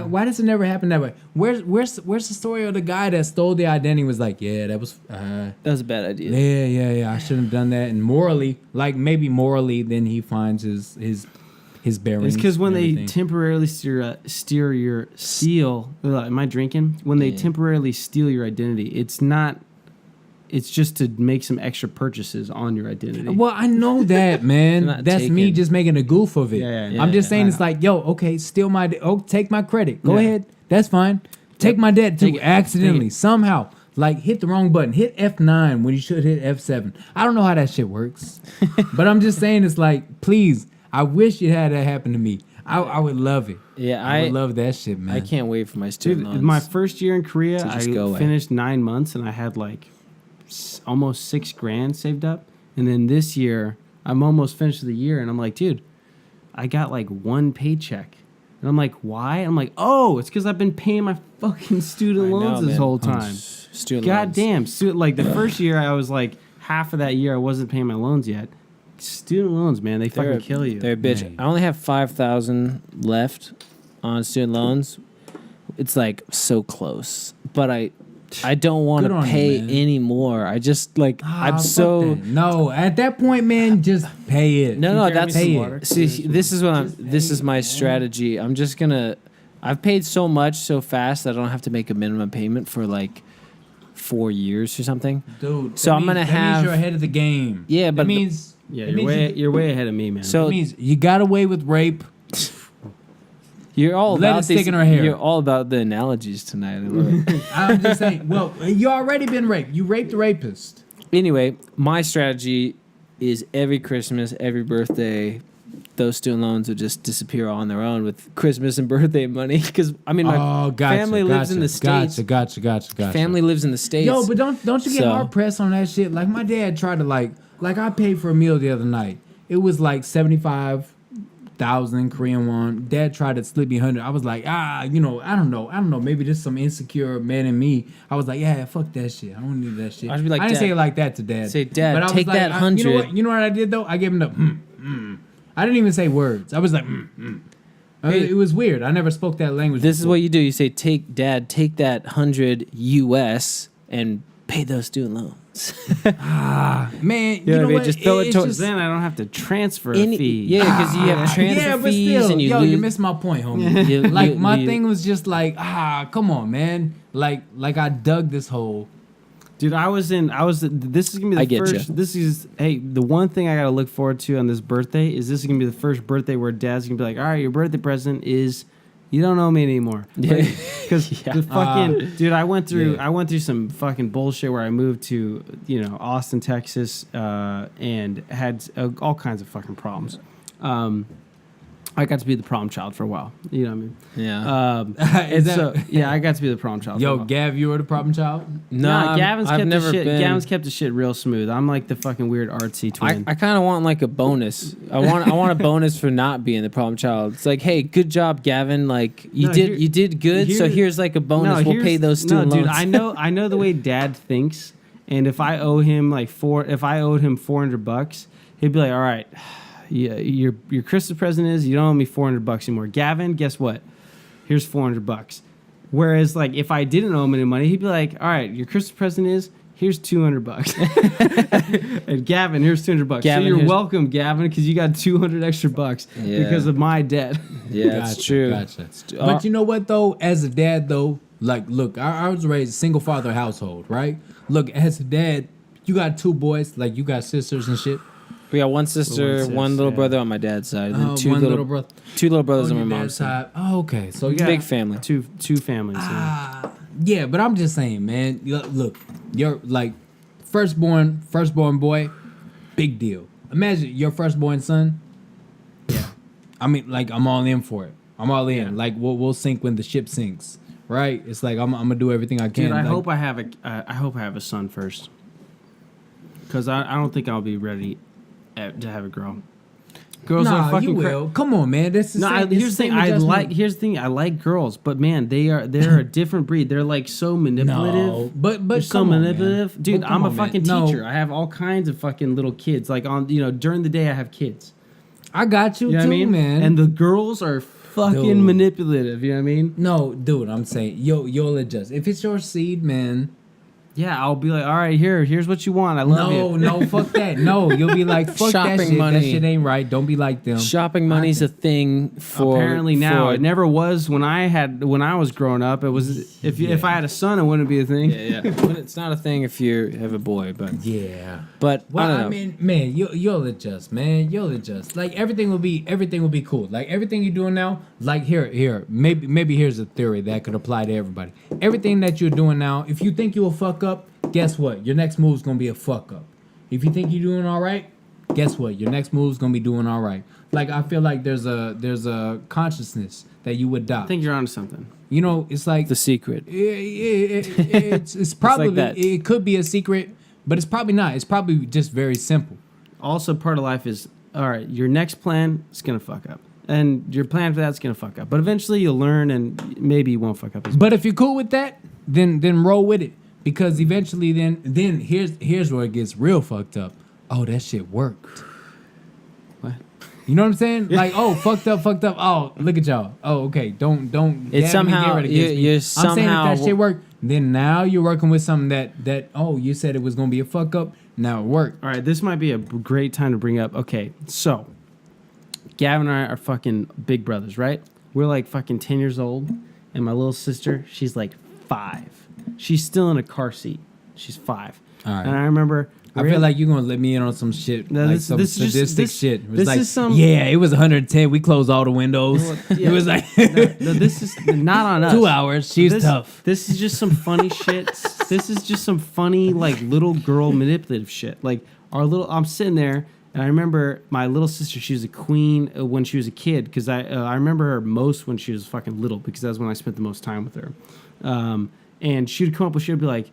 Why does it never happen that way? Where's the story of the guy that stole the identity? Was like, yeah, that was That was a bad idea. yeah. I shouldn't have done that. And morally, like maybe morally, then he finds his bearings. It's because when and they everything. temporarily steal. Am I drinking? When they Yeah. temporarily steal your identity, it's not. It's just to make some extra purchases on your identity. Well, I know that, man. Not That's me taken. just making a goof of it. Yeah, I'm just yeah, saying I it's know. like, yo, okay, steal my, take my credit. Go Yeah. ahead. That's fine. Take my debt too, Take it. accidentally, Take it. somehow. Like, hit the wrong button. Hit F9 when you should hit F7. I don't know how that shit works. But I'm just saying it's like, please, I wish it had that happen to me. I would love it. Yeah, I would love that shit, man. I can't wait for my student Dude, loans. my first year in Korea, To I just go away. finished 9 months and I had like almost $6,000 saved up. And then this year, I'm almost finished with the year, and I'm like, dude, I got like one paycheck. And I'm like, why? I'm like, oh, it's because I've been paying my fucking student I know, loans this man. whole time. Student God loans. damn. Like the first year, I was like, half of that year, I wasn't paying my loans yet. Student loans, man, they They're, fucking kill you. They're a bitch. Right. I only have 5,000 left on student loans. It's like so close, but I don't want Good to on you, pay man. any more. I just like I'm fuck so that. No, at that point, man, just pay it. no. Can you That's carry me some Pay water? it. see. This is what I'm. Just This pay is my it, man. strategy. I'm just gonna. I've paid so much so fast that I don't have to make a minimum payment for like 4 years or something. Dude, So that I'm gonna means- that have- means you're ahead of the game. Yeah, that but means Yeah, that you're means you're way ahead of me, man. So- that means you got away with rape. You're all Let about it stick these- in her hair. You're all about the analogies tonight. I love it. I'm just saying. Well, you already been raped. You raped the rapist. Anyway, my strategy is every Christmas, every birthday, those student loans would just disappear on their own with Christmas and birthday money. Because I mean, my family lives in the States. Gotcha. Family lives in the States. Yo, but don't you get So- hard pressed on that shit? Like my dad tried to like I paid for a meal the other night. It was like $75 1,000 Korean won. Dad tried to slip me 100. I was like, I don't know. Maybe just some insecure man in me. I was like, yeah, fuck that shit. I don't need that shit. I should be like, I didn't say Dad, it like that to Dad. say, Dad, but I was take like, that 100. You know what I did though? I gave him the I didn't even say words. I was like, Hey, it was weird. I never spoke that language. This is before. what you do. You say, Dad, take that 100 US and pay those student loans. Man, You know what I mean? what? Just throw it It's towards just- Then I don't have to transfer a Any- fee. Yeah, because you have transfer yeah, but fees still, and you yo, lose. you missed my point, homie. You- Like you- my you- thing was just like, come on, man. Like I dug this hole. Dude, this is gonna be I the get first. ya. This is the one thing I gotta look forward to on this birthday is this is gonna be the first birthday where Dad's gonna be like, all right, your birthday present is you don't owe me anymore. Yeah. Because Yeah. the fucking dude, I went through Yeah. some fucking bullshit where I moved to Austin, Texas, and had all kinds of fucking problems. I got to be the problem child for a while. You know what I mean? Yeah. Is And that- so I got to be the problem child. for a Yo, while. Gav, you were the problem child. Nah, Gavin's I've kept never the shit. been. Gavin's kept the shit real smooth. I'm like the fucking weird artsy twin. I kind of want like a bonus. I want a bonus for not being the problem child. It's like, hey, good job, Gavin. Like you No, you did good. So here's like a bonus. We'll pay those student dude, loans. I know the way Dad thinks, and if I owe him if I owed him $400, he'd be like, all right, yeah, your Christmas present is you don't owe me $400 anymore. Gavin, guess what? Here's $400. Whereas like if I didn't owe him any money, he'd be like, all right, your Christmas present is here's $200. And Gavin, here's $200. Gavin, so you're here's- welcome, Gavin, because you got 200 extra bucks Yeah. because of my debt. Yeah, it's true. Gotcha. But you know what though? As a dad though, like, look, I was raised single father household, right? Look, as a dad, you got 2 boys, like you got sisters and shit. We got one sister, sis, one little yeah. brother on my dad's side, and then Oh, two one little brother. two little brothers on On my your mom's dad's side. side. Oh, okay. So We got Big family. Two families. Yeah. yeah, but I'm just saying, man. Look, you're like firstborn boy, big deal. Imagine your firstborn son. Yeah. I mean, like I'm all in for it. I'm all in. Yeah. Like we'll sink when the ship sinks, right? It's like I'm gonna do everything I can. Dude, I like, hope I have a son first. Because I don't think I'll be ready to have a girl. Girls are Nah, fucking you will. Come on, man. This is Here's the thing. Here's the thing. I like girls, but man, they're a different breed. They're like so manipulative. No, but They're so come on, manipulative, man. dude. But come I'm a on, man. fucking No, teacher. I have all kinds of fucking little kids. Like during the day, I have kids. I got you, You know too, what I mean? man. And the girls are fucking Dude. manipulative. You know what I mean? no, dude, I'm saying you'll adjust. If it's your seed, man. Yeah, I'll be like, all right, here's what you want. I love you. No, fuck that. No, you'll be like, fuck that Shopping shit. money. That shit ain't right. Don't be like them. Shopping money's a thing for Apparently now for- it never was when I was growing up. It was if I had a son, it wouldn't be a thing. Yeah, but it's not a thing if you have a boy, but Yeah. I Well, don't know. I mean, man, you'll adjust, man. You'll adjust. Like everything will be cool. Like everything you're doing now. Like here. Maybe here's a theory that could apply to everybody. Everything that you're doing now, if you think you'll fuck up, guess what? Your next move's gonna be a fuck up. If you think you're doing all right, guess what? Your next move's gonna be doing all right. Like I feel like there's a consciousness that you adopt. I think you're onto something. You know, it's like the secret. it's probably that. it could be a secret, but it's probably not. It's probably just very simple. Also, part of life is all right. Your next plan is gonna fuck up, and your plan for that's gonna fuck up. But eventually, you'll learn, and maybe you won't fuck up as much. But if you're cool with that, then roll with it. Because eventually then here's where it gets real fucked up. Oh, that shit worked. What? You know what I'm saying? Like, oh, fucked up. Oh, look at y'all. Oh, okay. Don't It's Gavin and somehow- Garrett against me. you're I'm saying somehow- if that shit worked, then now you're working with something that oh, you said it was gonna be a fuck up. Now it worked. All right, this might be a great time to bring up. Okay, so Gavin and I are fucking big brothers, right? We're like fucking 10 years old, and my little sister, she's like 5. She's still in a car seat. She's 5. All right. And I remember. I feel like you're gonna let me in on some shit, No, like this- some this is just- sadistic this- shit. It was this like, is some- yeah, it was 110. We closed all the windows. yeah. It was like No, this is not on us. 2 hours. She's this, tough. This is just some funny shit. This is just some funny, like, little girl manipulative shit. Like, I'm sitting there, and I remember my little sister, she was a queen when she was a kid, because I remember her most when she was fucking little, because that's when I spent the most time with her. And she'd come up with, she'd be like,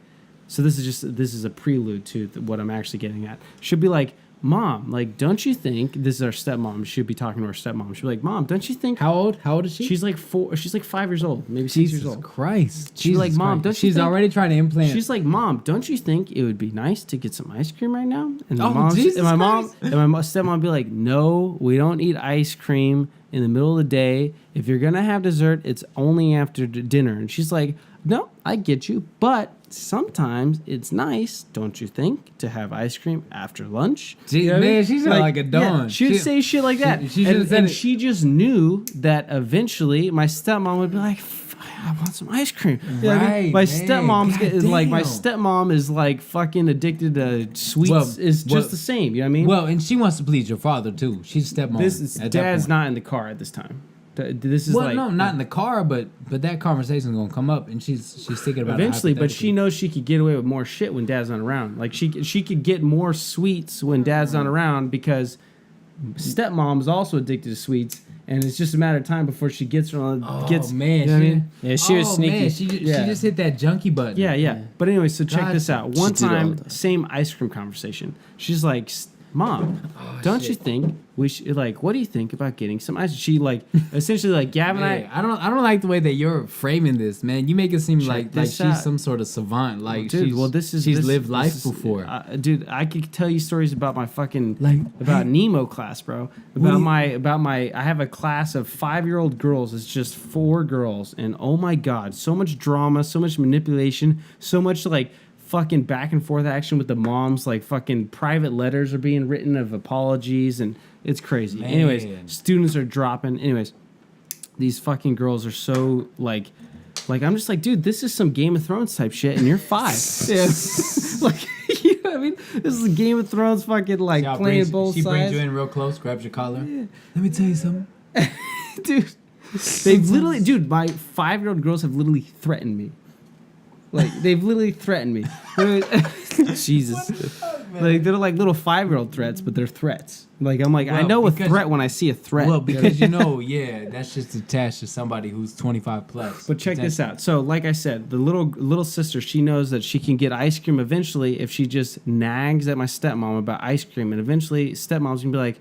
so this is a prelude to what I'm actually getting at. She'd be like, Mom, like, don't you think this is our stepmom? She'd be talking to her stepmom. She'd be like, Mom, don't you think? How old? How old is she? She's like 4. She's like 5 years old, maybe 6 years old. Christ. She's like, Mom, don't you She's think? already trying to implant. She's like, Mom, don't you think it would be nice to get some ice cream right now? And Jesus and my Christ. stepmom would be like, no, we don't eat ice cream in the middle of the day. If you're gonna have dessert, it's only after dinner. And she's like, no, I get you, but sometimes it's nice, don't you think, to have ice cream after lunch? Gee, man, she's like a dawn. She would say shit like that. And she just knew that eventually my stepmom would be like, I want some ice cream. You know what I mean? My stepmom is like fucking addicted to sweets. Just the same. You know what I mean? Well, and she wants to please your father too. She's stepmom. Dad's not in the car at this time. This is not in the car, but that conversation's gonna come up, and she's thinking about eventually. it But she knows she could get away with more shit when Dad's not around. Like she could get more sweets when Dad's not around because stepmom's also addicted to sweets. And it's just a matter of time before she gets her on. Man, you know what I mean? Yeah, she was sneaky. Man, she just hit that junkie button. Yeah. But anyway, so check this out. One She did it all the time, time. same ice cream conversation. She's like, Mom, don't you think we should, like, what do you think about getting some ice? She like essentially like Gavin and I don't like the way that you're framing this, man. You make it seem like this she's out. some sort of savant. Like, dude, she's lived life before. Dude, I could tell you stories about my fucking Like, Nemo class, bro. I have a class of 5-year-old girls. It's just 4 girls, and oh my god, so much drama, so much manipulation, so much like fucking back and forth action with the moms. Like fucking private letters are being written of apologies, and it's crazy. Man. Anyways, students are dropping. Anyways, these fucking girls are so like I'm just like, dude, this is some Game of Thrones type shit, and you're 5. Yeah. Like, you know what I mean? This is Game of Thrones fucking like playing both sides. She brings you in real close, grabs your collar. Yeah. Let me tell you something, dude. They've literally, dude, my 5-year-old girls have literally threatened me. Like, they've literally threatened me. Jesus. Like, they're like little 5-year-old threats, but they're threats. Like, I'm like, I know a threat when I see a threat. Well, because that's just attached to somebody who's 25 plus. But check this out. So, like I said, the little sister, she knows that she can get ice cream eventually if she just nags at my stepmom about ice cream. And eventually, stepmom's going to be like,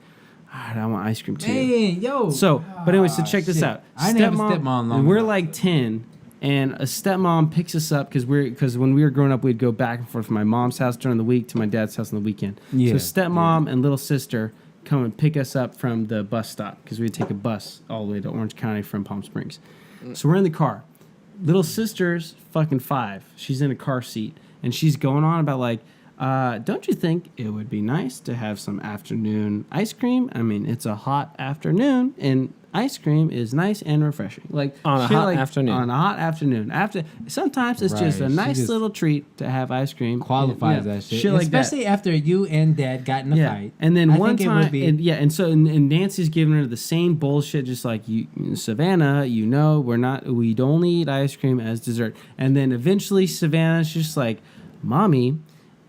all right, I want ice cream too. Man, yo. So, but anyway, so check this out. I didn't have a stepmom long and we're enough. like 10. And a stepmom picks us up because when we were growing up, we'd go back and forth from my mom's house during the week to my dad's house on the weekend. Yeah, So stepmom and little sister come and pick us up from the bus stop because we'd take a bus all the way to Orange County from Palm Springs. So we're in the car. Little sister's fucking 5. She's in a car seat and she's going on about like, don't you think it would be nice to have some afternoon ice cream? I mean, it's a hot afternoon and ice cream is nice and refreshing. Like on a hot afternoon. On a hot afternoon. Sometimes it's just a nice little treat to have ice cream. Qualifies that shit. Shit like especially after you and Dad got in a fight. And then one think time, it would be, and Nancy's giving her the same bullshit, just like you, Savannah. You know, we only eat ice cream as dessert. And then eventually, Savannah's just like, Mommy,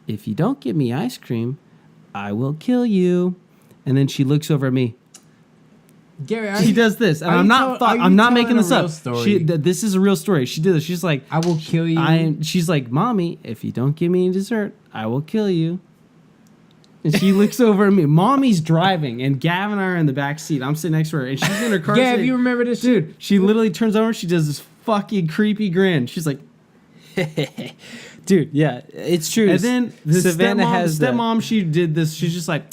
if you don't give me ice cream, I will kill you. And then she looks over at me. Gary, She does this, and I'm not making this up. This is a real story. She did this. She's like, I will kill you. She's like, Mommy, if you don't give me any dessert, I will kill you. And she looks over at me. Mommy's driving, and Gavin and I are in the back seat. I'm sitting next to her, and she's in her car. Gav, you remember this, dude? She literally turns over. She does this fucking creepy grin. She's like, dude, yeah, it's true. And then the Savannah has stepmom. She did this. She's just like,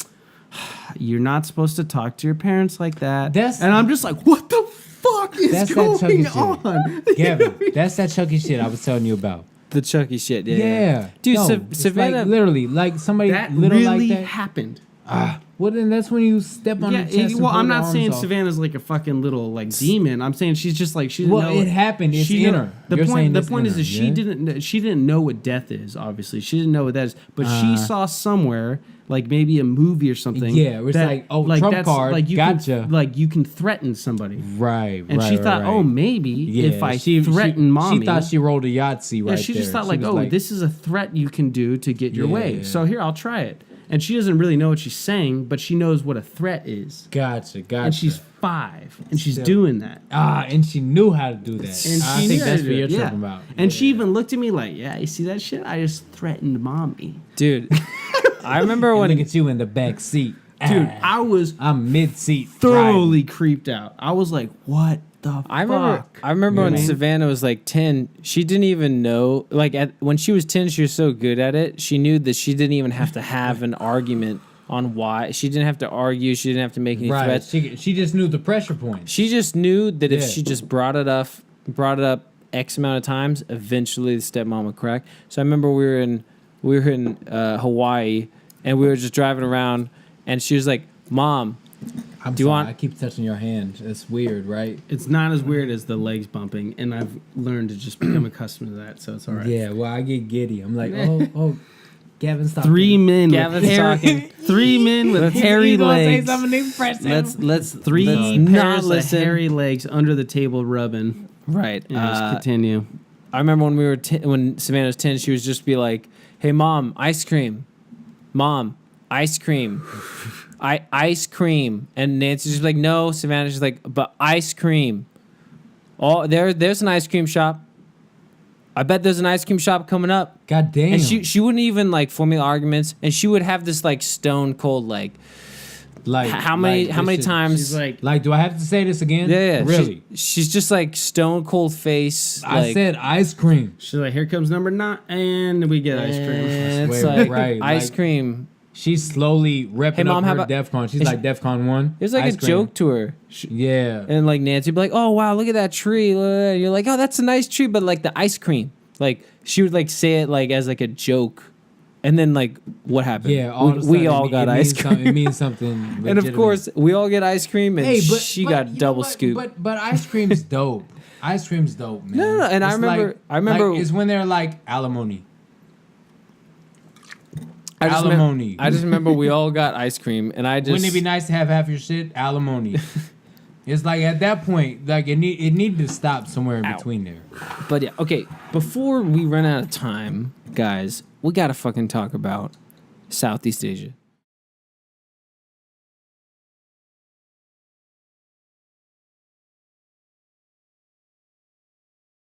you're not supposed to talk to your parents like that. And I'm just like, what the fuck is going on? Gavin, that's that Chucky shit I was telling you about. The Chucky shit, yeah. Dude, no, Savannah, like, literally, like somebody that little really like that happened. Well, then that's when you step on the chest. Well, I'm not saying off. Savannah's like a fucking little like demon. I'm saying she's just like she. Well, it happened. It's in her. The point is she didn't know what death is. Obviously, she didn't know what that is. But she saw somewhere, like maybe a movie or something. Yeah, it's like, oh, Trump card. Like you gotcha. You can threaten somebody. Right. And she thought, oh, maybe if I threaten Mommy. She thought she rolled a Yahtzee right there. She just thought like, oh, this is a threat you can do to get your way. So here, I'll try it. And she doesn't really know what she's saying, but she knows what a threat is. Gotcha. And she's 5, and she's doing that. And she knew how to do that. And I think that's what you're talking about. And she even looked at me like, yeah, you see that shit? I just threatened Mommy. dude. I remember And when look at you in the back seat. Dude, I'm mid seat. thoroughly creeped out. I was like, what the fuck? I remember when Savannah was like 10, she didn't even know, like when she was 10, she was so good at it. She knew that she didn't even have to have an argument on why. She didn't have to argue. She didn't have to make any threats. She just knew the pressure point. She just knew that if she just brought it up X amount of times, eventually the stepmom would crack. So I remember we were in Hawaii, and we were just driving around, and she was like, "Mom, do you want?" I keep touching your hand. It's weird, right? It's not as weird as the legs bumping, and I've learned to just become accustomed to that, so it's all right. Yeah, well, I get giddy. I'm like, oh, Gavin, stop. Three men Gavin's with talking. Three men with hairy legs. Let's Three not pairs listen. of hairy legs under the table rubbing. Right. And just continue. I remember when when Savannah was 10, she would just be like, "Hey, Mom, ice cream. Mom, ice cream. Ice cream." And Nancy's just like, "No." Savannah's just like, "But ice cream. Oh, there's an ice cream shop. I bet there's an ice cream shop coming up." God damn. And she wouldn't even like formulate arguments, and she would have this like stone cold like how many times She's like, do I have to say this again? yeah Really? she's just like stone cold face. I said ice cream. she's like, here comes number 9, and we get ice cream. and it's Wait, like right, ice like- cream. She's slowly repping Hey, Mom, up how her about- DEF CON. She's is- like DEF CON 1. It was like ice a cream. joke to her. Yeah. And like Nancy would be like, "Oh wow, look at that tree." You're like, "Oh, that's a nice tree," but like the ice cream, like she would like say it like as like a joke, and then like what happened? Yeah, all of a we sudden all it got means ice cream, It means something. and of legitimate. course we all get ice cream, and she got you know double what? scoop. But ice cream's dope. Ice cream's dope, man. No, and It's I remember it's when they're like alimony. I just alimony. I just remember we all got ice cream, and I just Wouldn't it be nice to have half your shit alimony? It's like at that point, like it needed to stop somewhere in between there. But yeah, okay. Before we run out of time, guys, we gotta fucking talk about Southeast Asia.